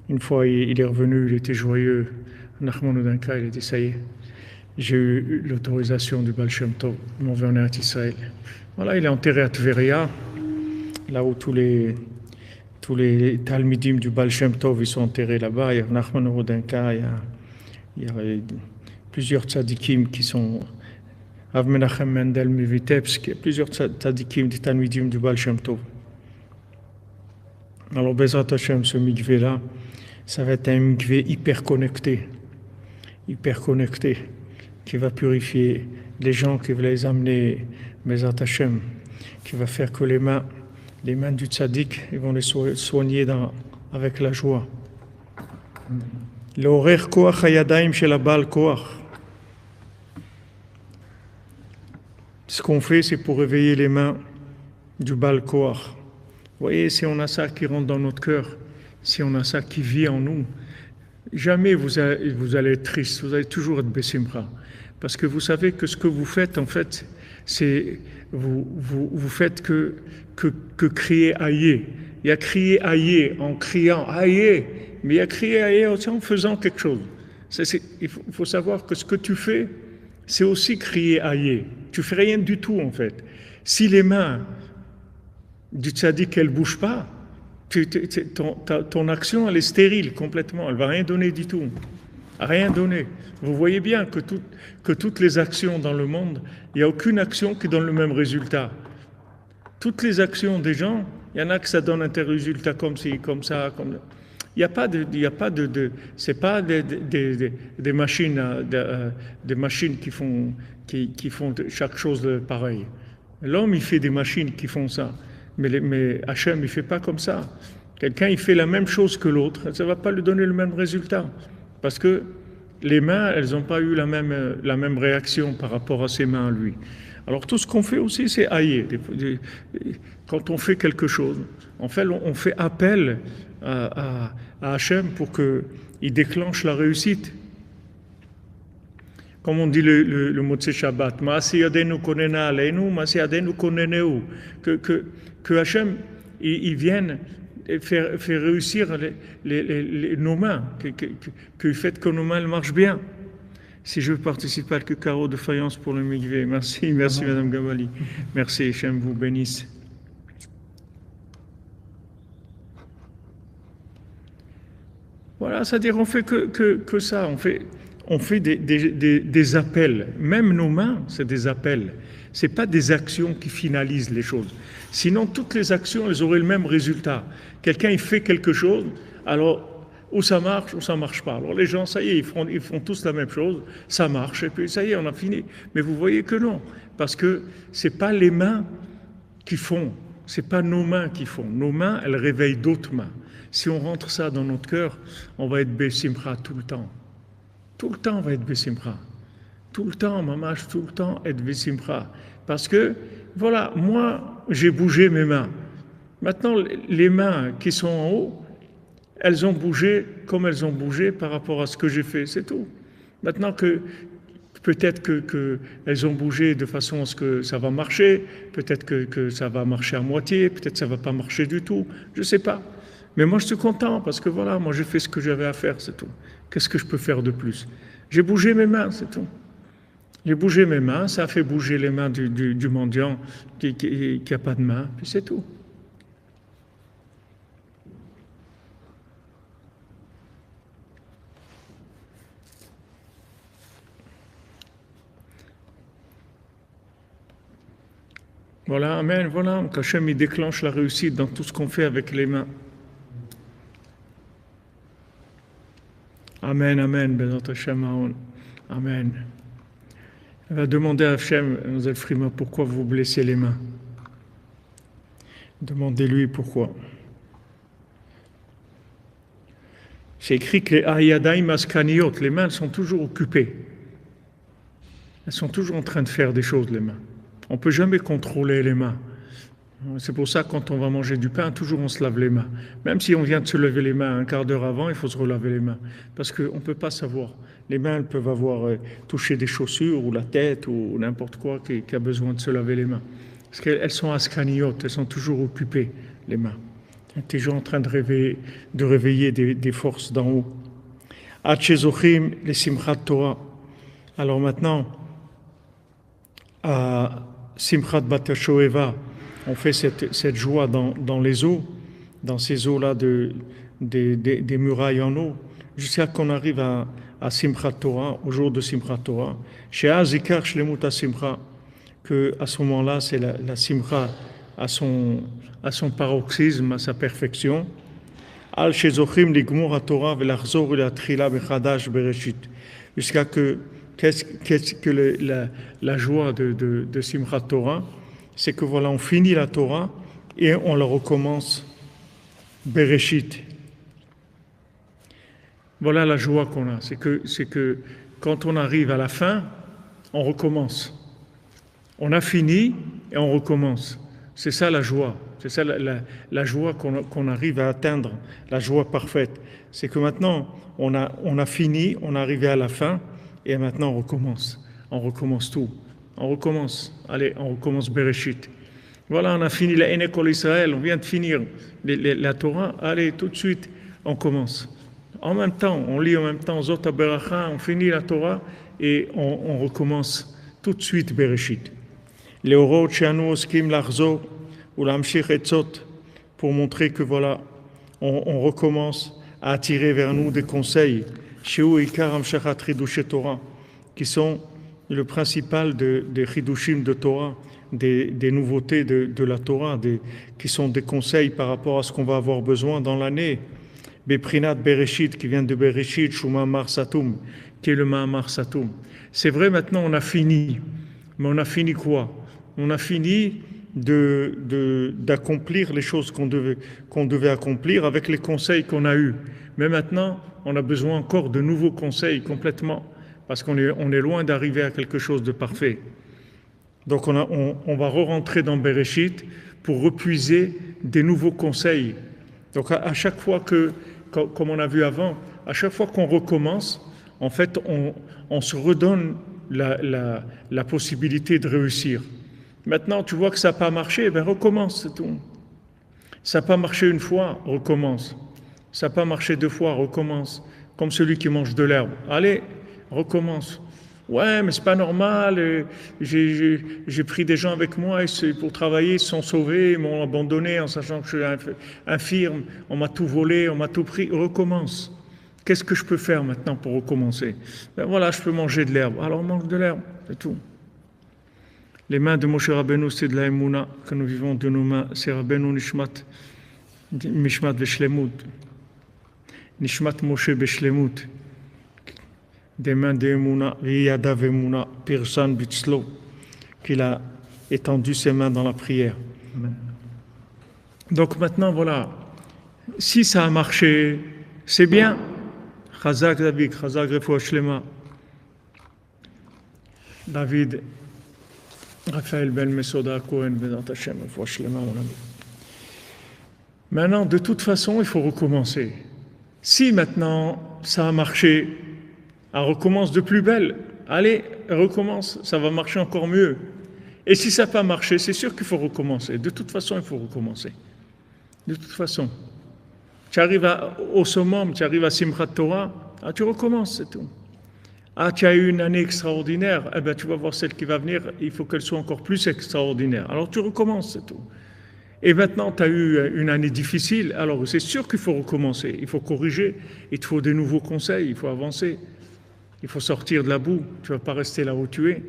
une fois il est revenu, il était joyeux. Nachman Odenka, il a dit ça y est, j'ai eu l'autorisation du Baal Shem Tov, ils m'ont envoyé en Israël. Voilà, il est enterré à Tveria, là où tous les Talmidim du Baal Shem Tov ils sont enterrés là-bas. Il y a Nachman Odenka, il y a plusieurs tzadikim qui sont Rav Menachem Mendel Mivitebsk, il y a plusieurs tzadikim des Talmidim du Baal Shem Tov. Alors Bezrat Hashem, ce mikvé-là, ça va être un mikvé hyper connecté, qui va purifier les gens, qui va les amener Bezrat Hashem, qui va faire que les mains du tzaddik, ils vont les soigner avec la joie. L'horer koach hayadaim shel habal koach. Ce qu'on fait, c'est pour réveiller les mains du Baal Koach. Vous voyez, si on a ça qui rentre dans notre cœur, si on a ça qui vit en nous, jamais vous allez être triste, vous allez toujours être Bessimra. Parce que vous savez que ce que vous faites, en fait, c'est vous faites que crier aïe. Il y a crier aïe en criant aïe, mais il y a créé Aïe aussi en faisant quelque chose. Il faut savoir que ce que tu fais, c'est aussi créer Aïe. Tu fais rien du tout en fait. Si les mains du tzaddik, elles ne bougent pas, ton action, elle est stérile complètement, elle ne va rien donner du tout. Rien donner. Vous voyez bien que toutes les actions dans le monde, il n'y a aucune action qui donne le même résultat. Toutes les actions des gens, il y en a que ça donne un résultat comme ci, comme ça, comme... Il n'y a pas de c'est pas des machines, des machines qui font chaque chose de pareil. L'homme, il fait des machines qui font ça. Mais Hachem, il ne fait pas comme ça. Quelqu'un, il fait la même chose que l'autre, ça ne va pas lui donner le même résultat. Parce que les mains, elles n'ont pas eu la même réaction par rapport à ses mains à lui. Alors tout ce qu'on fait aussi, c'est haïr. Quand on fait quelque chose, en fait, on fait appel à Hachem pour qu'il déclenche la réussite. Comme on dit le Motzei Shabbat, que Hachem, il vienne faire réussir nos mains, que fait que nos mains marchent bien. Si je veux participer à quelques carreaux de faïence pour le mikvé, merci Madame Gavali, merci, Hachem vous bénisse. Voilà, c'est-à-dire on fait que ça, on fait des appels. Même nos mains, c'est des appels. Ce n'est pas des actions qui finalisent les choses. Sinon, toutes les actions, elles auraient le même résultat. Quelqu'un, il fait quelque chose, alors ou ça marche ou ça ne marche pas. Alors les gens, ça y est, ils font tous la même chose, ça marche, et puis ça y est, on a fini. Mais vous voyez que non, parce que ce n'est pas les mains qui font, ce n'est pas nos mains qui font. Nos mains, elles réveillent d'autres mains. Si on rentre ça dans notre cœur, on va être Bessimcha tout le temps. Tout le temps, on va être Bessimcha. Tout le temps, mamash, tout le temps, être Bessimcha. Parce que, voilà, moi, j'ai bougé mes mains. Maintenant, les mains qui sont en haut, elles ont bougé comme elles ont bougé par rapport à ce que j'ai fait, c'est tout. Maintenant que peut-être qu'elles ont bougé de façon à ce que ça va marcher, peut-être que ça va marcher à moitié, peut-être que ça ne va pas marcher du tout, je ne sais pas. Mais moi, je suis content parce que voilà, moi, j'ai fait ce que j'avais à faire, c'est tout. Qu'est-ce que je peux faire de plus? J'ai bougé mes mains, c'est tout. J'ai bougé mes mains, ça a fait bouger les mains du mendiant qui n'a pas de main, puis c'est tout. Voilà, amen, voilà, qu'Hachem il déclenche la réussite dans tout ce qu'on fait avec les mains. Amen, amen, Bezat Hashem, amen. Elle va demander à Hachem, Nosel Frima, pourquoi vous blessez les mains. Demandez-lui pourquoi. C'est écrit que les Ayadaim Askaniyot, les mains, elles sont toujours occupées. Elles sont toujours en train de faire des choses, les mains. On ne peut jamais contrôler les mains. C'est pour ça que quand on va manger du pain, toujours on se lave les mains. Même si on vient de se lever les mains un quart d'heure avant, il faut se relaver les mains. Parce qu'on ne peut pas savoir. Les mains elles peuvent avoir touché des chaussures ou la tête ou n'importe quoi qui a besoin de se laver les mains. Parce qu'elles sont askaniotes, elles sont toujours occupées, les mains. Toujours en train de réveiller des forces d'en haut. Hachezochim, les Simchat Torah. Alors maintenant, à Simchat Bat Shoeva, on fait cette joie dans les eaux, dans ces eaux-là des murailles en eau, jusqu'à qu'on arrive à Simchat Torah, au jour de Simchat Torah. Chez Azikar Shlemut Simcha, que à ce moment-là, c'est la Simcha à son paroxysme, à sa perfection. Al Shezochim Ligmur Torah Velachzor Latchila Bechadash Bereshit, jusqu'à qu'est-ce que la joie de Simchat Torah, c'est que voilà, on finit la Torah et on la recommence Bereshit. Voilà la joie qu'on a, c'est que quand on arrive à la fin, on recommence. On a fini et on recommence. C'est ça la joie, c'est ça la joie qu'on arrive à atteindre, la joie parfaite. C'est que maintenant, on a fini, on est arrivé à la fin et maintenant on recommence tout. On recommence, allez, on recommence Bereshit. Voilà, on a fini la Enekol Israël, on vient de finir la Torah, allez, tout de suite, on commence. En même temps, on lit en même temps Zot HaBeracha, on finit la Torah et on recommence tout de suite Bereshit. Leorot she'anu oskim lachzor ou lamshich etzot, pour montrer que voilà, on recommence à attirer vers nous des conseils, Sheu Ikar Amshachat Chidushei Torah, qui sont le principal des Chidushim de Torah, des nouveautés de la Torah, qui sont des conseils par rapport à ce qu'on va avoir besoin dans l'année. Beprinat Bereshit, qui vient de Bereshit, Shuma Mar Satum, qui est le Mahamar Satum. C'est vrai, maintenant on a fini. Mais on a fini quoi? On a fini d'accomplir les choses qu'on devait accomplir avec les conseils qu'on a eus. Mais maintenant, on a besoin encore de nouveaux conseils complètement, parce qu'on est loin d'arriver à quelque chose de parfait. Donc on va re-rentrer dans Bereshit pour repuiser des nouveaux conseils. Donc à chaque fois comme on a vu avant, à chaque fois qu'on recommence, en fait, on se redonne la possibilité de réussir. Maintenant, tu vois que ça n'a pas marché, ben recommence, c'est tout. Ça n'a pas marché une fois, recommence. Ça n'a pas marché deux fois, recommence. Comme celui qui mange de l'herbe. Allez, recommence. Ouais, mais c'est pas normal. J'ai pris des gens avec moi pour travailler, ils se sont sauvés, ils m'ont abandonné en sachant que je suis infirme. On m'a tout volé, on m'a tout pris. Recommence. Qu'est-ce que je peux faire maintenant pour recommencer? Ben voilà, je peux manger de l'herbe. Alors mange de l'herbe, c'est tout. Les mains de Moshe Rabbeinu, c'est de la Emouna que nous vivons de nos mains. C'est Rabbeinu Nishmat Veshlemut. Nishmat Moshe Beshlemut. Des mains de Emouna, Yada Vemuna, Pirsan Bitzlo, qu'il a étendu ses mains dans la prière. Amen. Donc maintenant, voilà, si ça a marché, c'est bien. Chazak David, Chazak Refoua Shlema. David, Raphaël Ben Mesoda Cohen, Bezat Hashem, Refoua Shlema, mon ami. Maintenant, de toute façon, il faut recommencer. Si maintenant ça a marché, elle recommence de plus belle. Allez, recommence, ça va marcher encore mieux. Et si ça n'a pas marché, c'est sûr qu'il faut recommencer. De toute façon, il faut recommencer. De toute façon. Tu arrives au summum, tu arrives à Simchat Torah, tu recommences, c'est tout. Tu as eu une année extraordinaire, eh bien, tu vas voir celle qui va venir, il faut qu'elle soit encore plus extraordinaire. Alors tu recommences, c'est tout. Et maintenant, tu as eu une année difficile, alors c'est sûr qu'il faut recommencer, il faut corriger, il te faut des nouveaux conseils, il faut avancer, il faut sortir de la boue, tu ne vas pas rester là où tu es.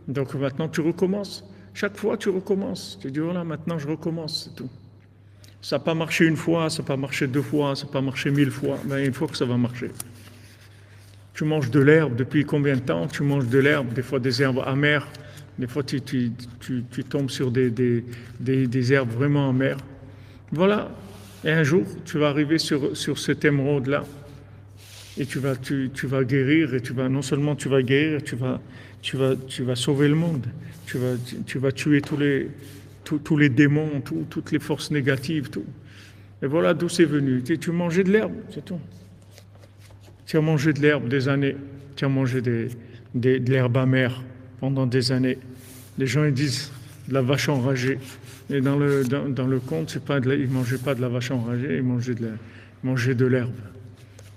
Donc maintenant, tu recommences. Chaque fois, tu recommences. Tu dis, voilà, maintenant, je recommence, c'est tout. Ça n'a pas marché une fois, ça n'a pas marché deux fois, ça n'a pas marché 1000 fois, mais une fois que ça va marcher. Tu manges de l'herbe depuis combien de temps? Tu manges de l'herbe, des fois des herbes amères, des fois tu tombes sur des herbes vraiment amères. Voilà, et un jour, tu vas arriver sur cette émeraude-là, et tu vas guérir, et non seulement tu vas guérir, tu vas sauver le monde, tu vas tuer tous les démons, toutes les forces négatives, tout. Et voilà d'où c'est venu. Tu mangeais de l'herbe, c'est tout. Tu as mangé de l'herbe des années, tu as mangé de l'herbe amère pendant des années. Les gens ils disent de la vache enragée. Et dans le conte, ils ne mangeaient pas de la vache enragée, ils mangeaient de l'herbe.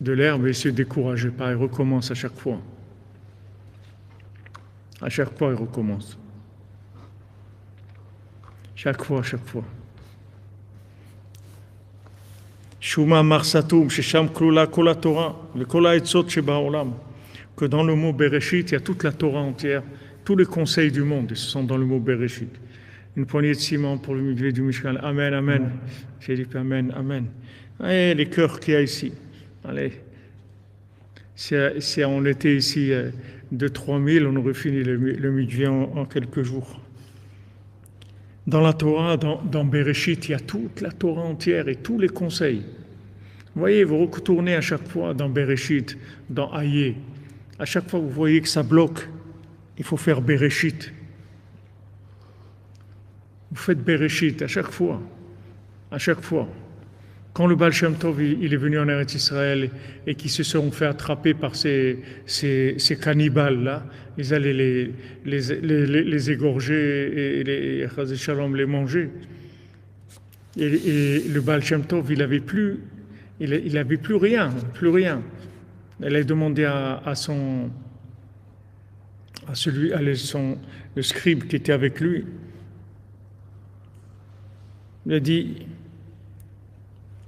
De l'herbe et ils ne se décourageaient pas, ils recommencent à chaque fois. À chaque fois, ils recommencent. Chaque fois. Shuma Marsatum, Shesham Klula Kola Torah, le Kola Etzot Sheba Olam. Que dans le mot Bereshit, il y a toute la Torah entière, tous les conseils du monde, ce sont dans le mot Bereshit. Une poignée de ciment pour le milieu du Mishkan. Amen, amen. J'ai dit amen, amen. Et les cœurs qu'il y a ici. Allez. Si on était ici de 3000, on aurait fini le Mikvé en quelques jours. Dans la Torah, dans Bereshit, il y a toute la Torah entière et tous les conseils. Vous voyez, vous retournez à chaque fois dans Bereshit, dans Hayé. À chaque fois, vous voyez que ça bloque. Il faut faire Bereshit. Vous faites Bereshit à chaque fois. À chaque fois. Quand le Baal Shem Tov il est venu en Eretz Israël et qu'ils se sont fait attraper par ces cannibales-là, ils allaient les égorger et les manger. Et le Baal Shem Tov, il n'avait plus Il n'avait plus rien, plus rien. Elle a demandé à le scribe qui était avec lui. Il a dit,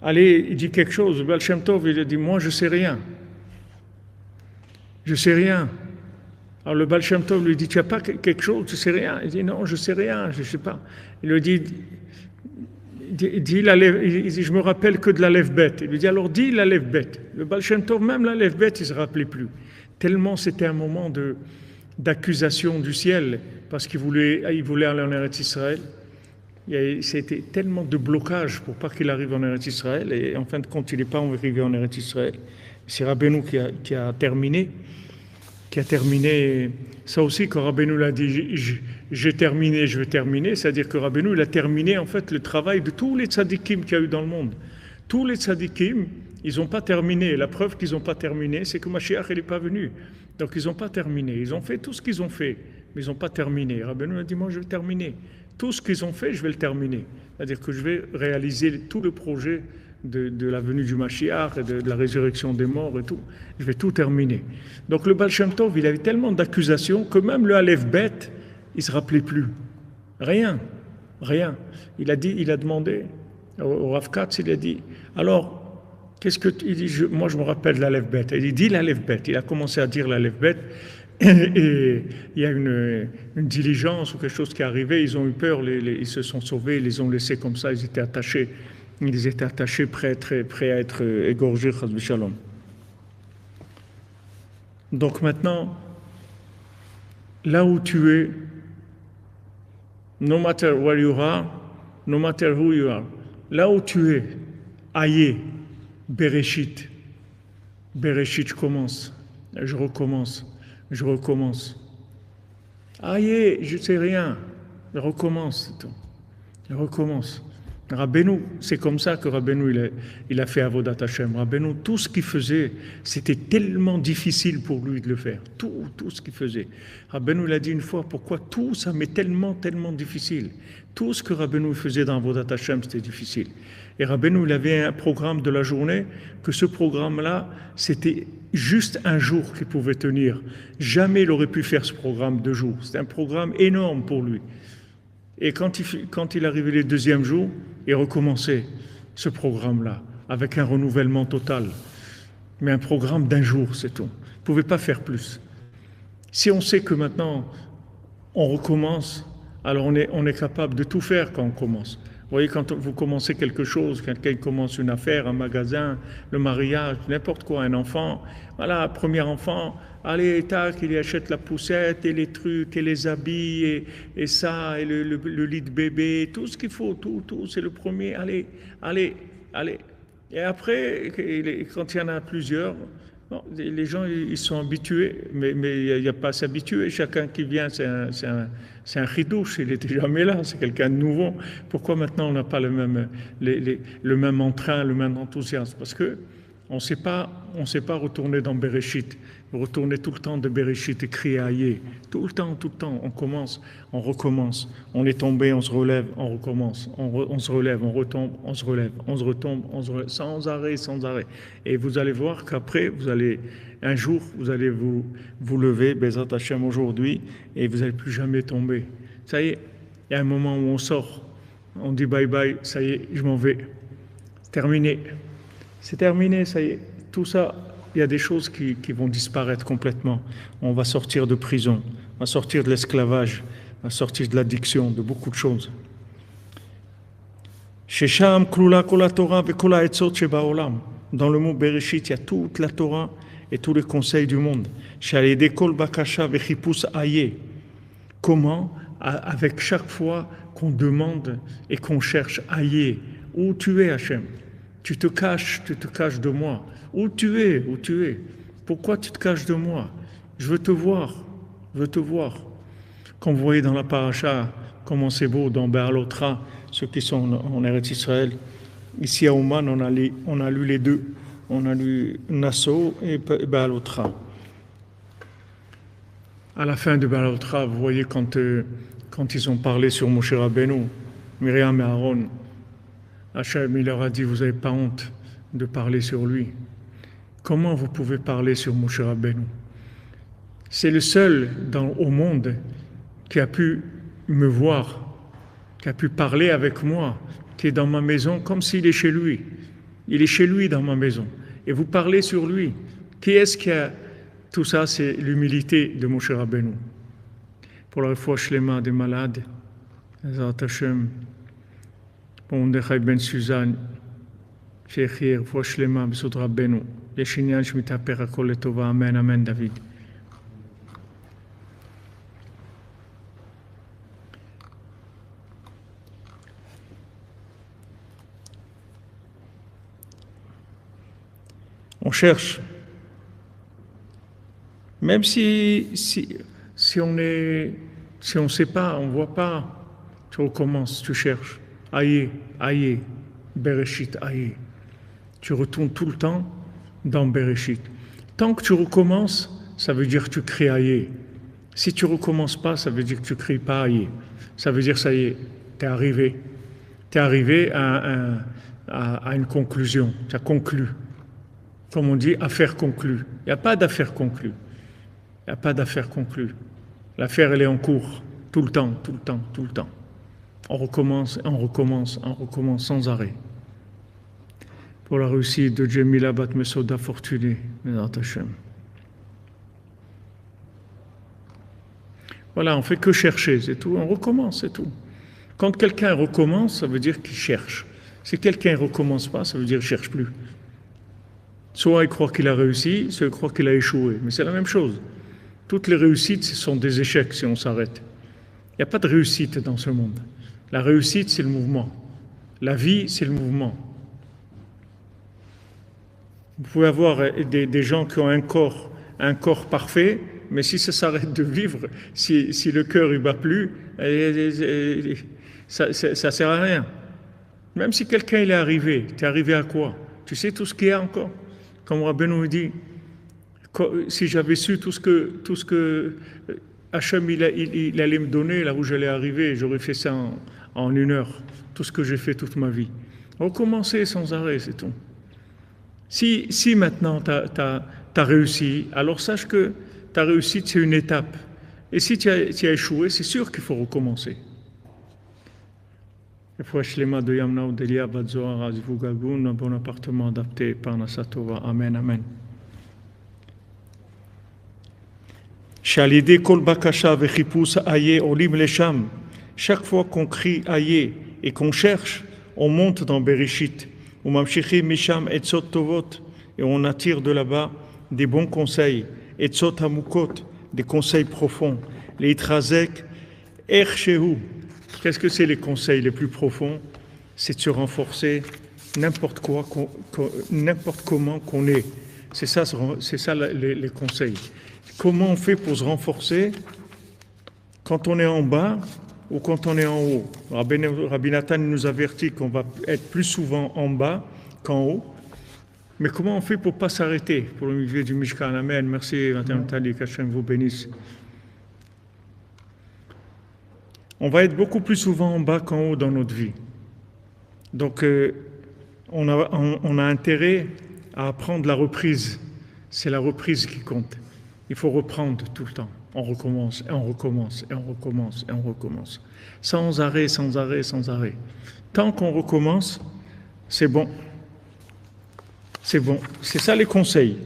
allez, il dit quelque chose. Le Baal Shem Tov, il a dit, moi je sais rien. Je sais rien. Alors le Baal Shem Tov lui dit, tu n'as pas quelque chose, tu sais rien. Il dit, non, je sais rien, je ne sais pas. Il lui dit, il dit, je me rappelle que de la lève bête. Il lui dit, alors dis la lève bête. Le Baal Shem Tov, même la lève bête, il ne se rappelait plus. Tellement c'était un moment d'accusation du ciel, parce qu'il voulait aller en Eretz Israël. C'était tellement de blocage pour pas qu'il arrive en Eretz Israël, et en fin de compte, il n'est pas arrivé en Eretz Israël. C'est Rabbeinu qui a terminé ça aussi. Quand Rabbeinu l'a dit, j'ai terminé, je vais terminer, c'est-à-dire que Rabbeinu, il a terminé en fait le travail de tous les tzadikim qu'il y a eu dans le monde. Tous les tzadikim, ils n'ont pas terminé. La preuve qu'ils n'ont pas terminé, c'est que Mashiach, il n'est pas venu. Donc ils n'ont pas terminé. Ils ont fait tout ce qu'ils ont fait, mais ils n'ont pas terminé. Rabbeinu a dit, moi je vais terminer. Tout ce qu'ils ont fait, je vais le terminer. C'est-à-dire que je vais réaliser tout le projet de la venue du Mashiach, et de la résurrection des morts et tout. Je vais tout terminer. Donc le Baal Shem Tov, il avait tellement d'accusations que même le Aleph Bet, il ne se rappelait plus. Rien. Il a demandé au Rav Katz, il a dit, alors, qu'est-ce que il dit, moi je me rappelle l'Aleph Bet. Il dit l'Aleph Bet. Il a commencé à dire l'Aleph Bet. Et il y a une diligence ou quelque chose qui est arrivé, ils ont eu peur, ils se sont sauvés, ils les ont laissés comme ça, ils étaient attachés, prêts à être égorgés, chas v'shalom. Donc maintenant, là où tu es, no matter where you are, no matter who you are, là où tu es, Aïe, Bereshit, je commence, je recommence. Aïe, je ne sais rien. Je recommence. Je recommence. Rabbeinu, c'est comme ça que Rabbeinu il a fait Avodat Hashem. Rabbeinu, tout ce qu'il faisait, c'était tellement difficile pour lui de le faire. Tout ce qu'il faisait. Rabbeinu il a dit une fois, pourquoi tout ça m'est tellement difficile. Tout ce que Rabbeinu faisait dans Avodat Hashem, c'était difficile. Et Rabbeinu, il avait un programme de la journée, que ce programme-là, c'était juste un jour qu'il pouvait tenir. Jamais il aurait pu faire ce programme 2 jours. C'était un programme énorme pour lui. Et quand il arrivait le 2e jour, il recommençait ce programme-là, avec un renouvellement total. Mais un programme d'1 jour, c'est tout. Il ne pouvait pas faire plus. Si on sait que maintenant, on recommence, alors on est capable de tout faire quand on commence. Vous voyez, quand vous commencez quelque chose, quelqu'un commence une affaire, un magasin, le mariage, n'importe quoi, un enfant, voilà, premier enfant, allez, tac, il achète la poussette et les trucs et les habits et ça, et le lit de bébé, tout ce qu'il faut, tout, c'est le premier, allez. Et après, quand il y en a plusieurs, bon, les gens, ils sont habitués, mais il n'y a pas à s'habituer. Chacun qui vient, c'est un chidouche, il n'était jamais là, c'est quelqu'un de nouveau. Pourquoi maintenant on n'a pas le même entrain, le même enthousiasme? Parce que on ne sait pas retourner dans Bereshit, retourner tout le temps de Bereshit et crier Aïe. Tout le temps, on commence, on recommence. On est tombé, on se relève, on recommence. On se relève, on retombe, on se relève, on se retombe, sans arrêt. Et vous allez voir qu'après, un jour, vous allez vous lever, Bezrat Hashem aujourd'hui, et vous n'allez plus jamais tomber. Ça y est, il y a un moment où on sort, on dit bye bye, ça y est, je m'en vais. C'est terminé, ça y est. Tout ça, il y a des choses qui vont disparaître complètement. On va sortir de prison, on va sortir de l'esclavage, on va sortir de l'addiction, de beaucoup de choses. Shesham klula kol haTorah vekol ha'etzot shebaolam. Dans le mot Bereshit, il y a toute la Torah et tous les conseils du monde. She'al-yedei kol bakasha vechipus Aïe. Comment? Avec chaque fois qu'on demande et qu'on cherche Aïe. Où tu es, Hachem? Tu te caches de moi. Où tu es? Pourquoi tu te caches de moi? Je veux te voir. Comme vous voyez dans la paracha, comment c'est beau dans Béalotra, ceux qui sont en Eretz Israël. Ici à Ouman, on a lu les deux. On a lu Nassau et Béalotra. À la fin de Béalotra, vous voyez quand ils ont parlé sur Moshe Rabbeinu, Myriam et Aaron, Hachem, il leur a dit, vous n'avez pas honte de parler sur lui. Comment vous pouvez parler sur Moshe Rabbeinu? C'est le seul au monde qui a pu me voir, qui a pu parler avec moi, qui est dans ma maison comme s'il est chez lui. Il est chez lui dans ma maison. Et vous parlez sur lui. Qui est-ce qui a tout ça? C'est l'humilité de Moshe Rabbeinu. Pour la refoua shlema des malades, Ezrat Hashem, pour Mordechai ben Suzanne, שיחיה רפואה שלמה בזכות רבנו. יש עניין שמתהפך הכל לטובה, אמן אמן דוד. On cherche, même si on ne sait pas, on ne voit pas, tu recommences, tu cherches. Aïe, Bereshit, aïe. Tu retournes tout le temps dans Bereshit. Tant que tu recommences, ça veut dire que tu cries aïe. Si tu ne recommences pas, ça veut dire que tu ne cries pas aïe. Ça veut dire, ça y est, tu es arrivé. Tu es arrivé à une conclusion. Tu as conclu. Comme on dit, affaire conclue. Il n'y a pas d'affaire conclue. Il n'y a pas d'affaire conclue. L'affaire, elle est en cours. Tout le temps. On recommence sans arrêt. Pour la réussite de Jemila Bat Mesoda fortunée, Bezrat Hashem. Voilà, on ne fait que chercher, c'est tout. On recommence, c'est tout. Quand quelqu'un recommence, ça veut dire qu'il cherche. Si quelqu'un ne recommence pas, ça veut dire qu'il ne cherche plus. Soit il croit qu'il a réussi, soit il croit qu'il a échoué. Mais c'est la même chose. Toutes les réussites, ce sont des échecs si on s'arrête. Il n'y a pas de réussite dans ce monde. La réussite, c'est le mouvement. La vie, c'est le mouvement. Vous pouvez avoir des gens qui ont un corps parfait, mais si ça s'arrête de vivre, si le cœur ne bat plus, ça ne sert à rien. Même si quelqu'un il est arrivé, tu es arrivé à quoi? Tu sais tout ce qu'il y a encore? Comme Rabbeinu nous dit, si j'avais su tout ce que Hachem il allait me donner, là où j'allais arriver, j'aurais fait ça en 1 heure, tout ce que j'ai fait toute ma vie. Recommencer sans arrêt, c'est tout. Si maintenant tu as réussi, alors sache que ta réussite c'est une étape. Et si tu as échoué, c'est sûr qu'il faut recommencer. De Yamna Odelia Badzohar Azvugagun, un bon appartement adapté par Nasatova. Amen, amen. Shalide Kol Bakasha Vechipus Aye Olim Lesham. Chaque fois qu'on crie Aye et qu'on cherche, on monte dans Bereshit. Misham etzot tovot, et on attire de là-bas des bons conseils, etzot hamukot, des conseils profonds, les itrazek erchehu. Qu'est-ce que c'est les conseils les plus profonds? C'est de se renforcer n'importe comment qu'on est. C'est ça les conseils. Comment on fait pour se renforcer quand on est en bas ou quand on est en haut? Rabbi Nathan nous avertit qu'on va être plus souvent en bas qu'en haut. Mais comment on fait pour ne pas s'arrêter? Pour le milieu du Mishkan, amen. Merci, Nathalie, qu'Hachem vous bénisse. On va être beaucoup plus souvent en bas qu'en haut dans notre vie. Donc, on a intérêt à apprendre la reprise. C'est la reprise qui compte. Il faut reprendre tout le temps. On recommence, et on recommence, et on recommence, et on recommence. Sans arrêt. Tant qu'on recommence, c'est bon. C'est bon. C'est ça les conseils.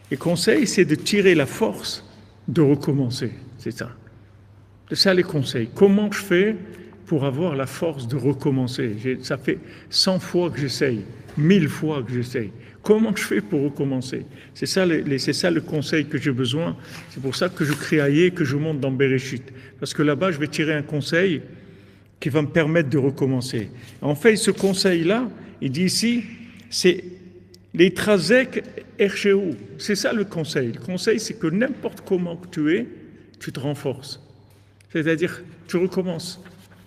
Les conseils, c'est de tirer la force de recommencer. C'est ça. C'est ça les conseils. Comment je fais pour avoir la force de recommencer? Ça fait 100 fois que j'essaye, 1000 fois que j'essaye. Comment je fais pour recommencer? C'est ça le conseil que j'ai besoin. C'est pour ça que je crie aïe, que je monte dans Bereshit. Parce que là-bas, je vais tirer un conseil qui va me permettre de recommencer. En fait, ce conseil-là, il dit ici, c'est les trazek erchehu. C'est ça le conseil. Le conseil, c'est que n'importe comment que tu es, tu te renforces. C'est-à-dire, tu recommences.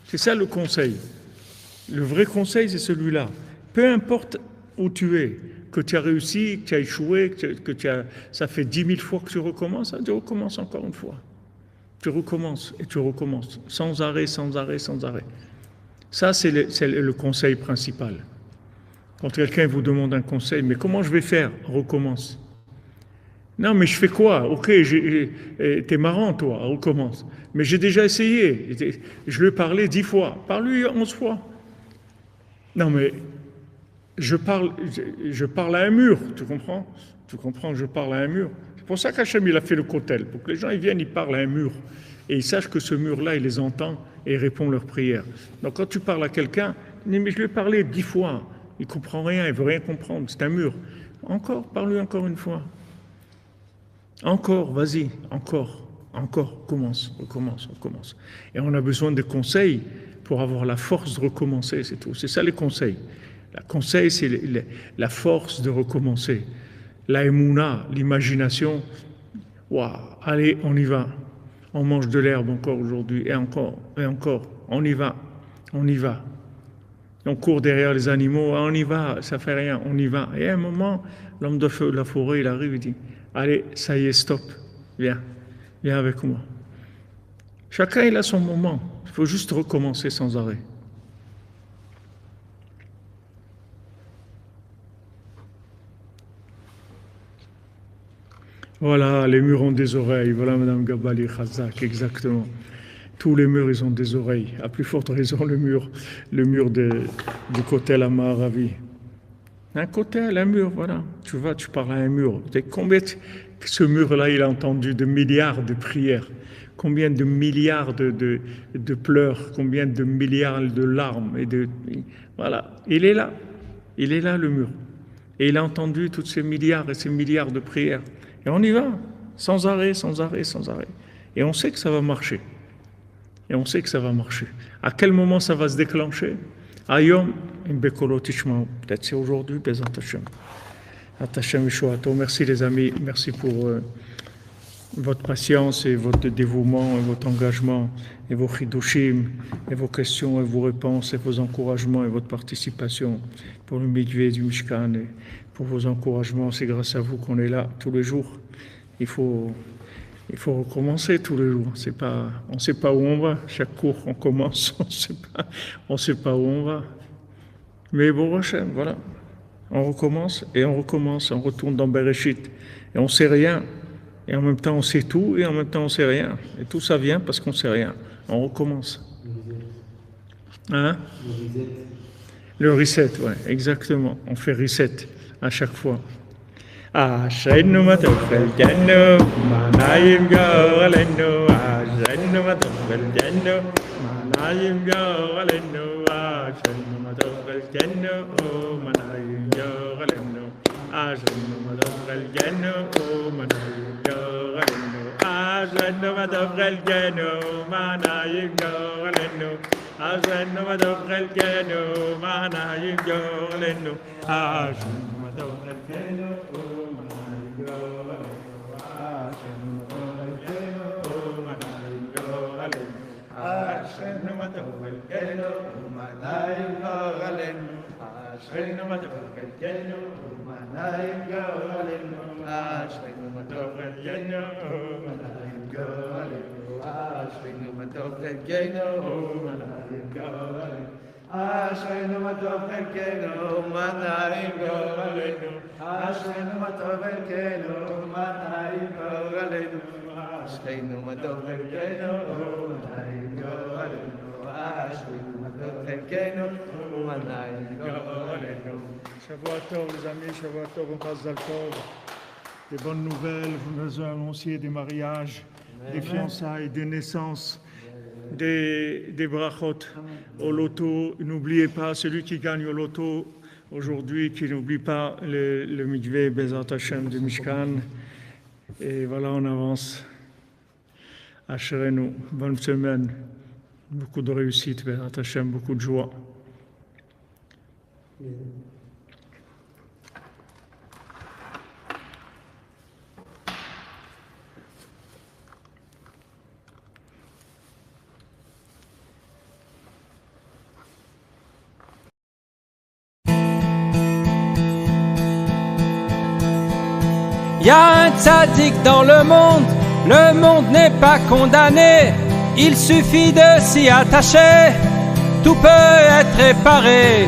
C'est ça le conseil. Le vrai conseil, c'est celui-là. Peu importe où tu es, que tu as réussi, que tu as échoué, ça fait 10 000 fois que tu recommences, tu recommences encore une fois. Tu recommences et tu recommences, sans arrêt. Ça, c'est le conseil principal. Quand quelqu'un vous demande un conseil, mais comment je vais faire? Recommence. Non, mais je fais quoi? Ok, t'es marrant, toi, recommence. Mais j'ai déjà essayé. Je lui ai parlé 10 fois. Parle-lui 11 fois. Non, mais je parle à un mur, tu comprends? Tu comprends, je parle à un mur. C'est pour ça qu'Hachem, il a fait le kotel, pour que les gens ils viennent, ils parlent à un mur. Et ils sachent que ce mur-là, il les entend et il répond leurs prières. Donc quand tu parles à quelqu'un, mais je lui ai parlé 10 fois. Il ne comprend rien, il ne veut rien comprendre, c'est un mur. Encore, parle-lui encore une fois. Encore, vas-y, encore, recommence. Et on a besoin de conseils pour avoir la force de recommencer, c'est tout. C'est ça les conseils. Le conseil, c'est la force de recommencer. La émouna, l'imagination. Waouh, allez, on y va. On mange de l'herbe encore aujourd'hui, et encore. On y va. On court derrière les animaux, on y va, ça fait rien, on y va. Et à un moment, l'homme de la forêt, il arrive, il dit, allez, ça y est, stop, viens avec moi. Chacun, il a son moment, il faut juste recommencer sans arrêt. Voilà, les murs ont des oreilles, voilà Madame Gabali Khazak, exactement. Tous les murs, ils ont des oreilles. À plus forte raison, le mur du Kotel Amaravi. Un Kotel, un mur, voilà. Tu vas, tu parles à un mur. Combien ce mur-là, il a entendu de milliards de prières, combien de milliards de pleurs, combien de milliards de larmes. Voilà, il est là, le mur. Et il a entendu tous ces milliards et ces milliards de prières. Et on y va, sans arrêt. Et on sait que ça va marcher. À quel moment ça va se déclencher? Ayom, peut-être c'est aujourd'hui, Bezat Hashem. Merci les amis, merci pour votre patience et votre dévouement et votre engagement et vos chidushim et vos questions et vos réponses et vos encouragements et votre participation pour le mikvé du Mishkan et pour vos encouragements. C'est grâce à vous qu'on est là tous les jours. Il faut recommencer tous les jours. On ne sait pas où on va. Chaque cours, on commence, on ne sait pas où on va. Mais bon, Hachem, voilà. On recommence, on retourne dans Bereshit. Et on ne sait rien. Et en même temps, on sait tout, et en même temps, on ne sait rien. Et tout ça vient parce qu'on ne sait rien. On recommence. Hein? Le reset, ouais, exactement. On fait reset à chaque fois. Ashaynu matofel jannu, manayim goralenu. Ashaynu matofel jannu, manayim goralenu. Ashaynu matofel jannu, manayim goralenu. Ashaynu matofel jannu, manayim goralenu. Ashaynu matofel jannu, manayim goralenu. Ashaynu matofel jannu, manayim goralenu. Ashaynu matofel jannu. Ashaynu matov chelkenu, manayim goralenu. Ashaynu matov chelkenu, manayim goralenu. Ashaynu matov chelkenu, manayim goralenu. Ashaynu matov chelkenu, manayim goralenu. Shavua Tov, les amis, Shavua Tov, on passe d'Altov. Des bonnes nouvelles, vous nous annonciez des mariages, des fiançailles, des naissances. Des brachot au loto. N'oubliez pas, celui qui gagne au loto aujourd'hui, qui n'oublie pas le mikvé Bezat Hashem du Mishkan. Et voilà, on avance. Asherenu, bonne semaine, beaucoup de réussite, Bezat Hashem, beaucoup de joie. Y a un tzaddik dans le monde n'est pas condamné. Il suffit de s'y attacher, tout peut être réparé.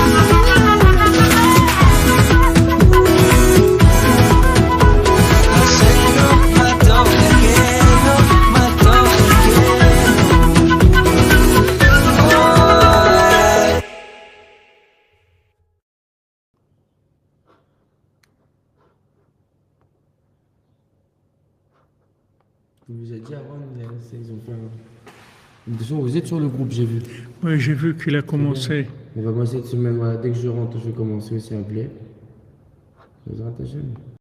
dit avant, ils ont fait un... De toute façon, vous êtes sur le groupe, j'ai vu. Oui, j'ai vu qu'il a commencé. On va commencer cette semaine, voilà, dès que je rentre, je vais commencer aussi à appeler. Vous êtes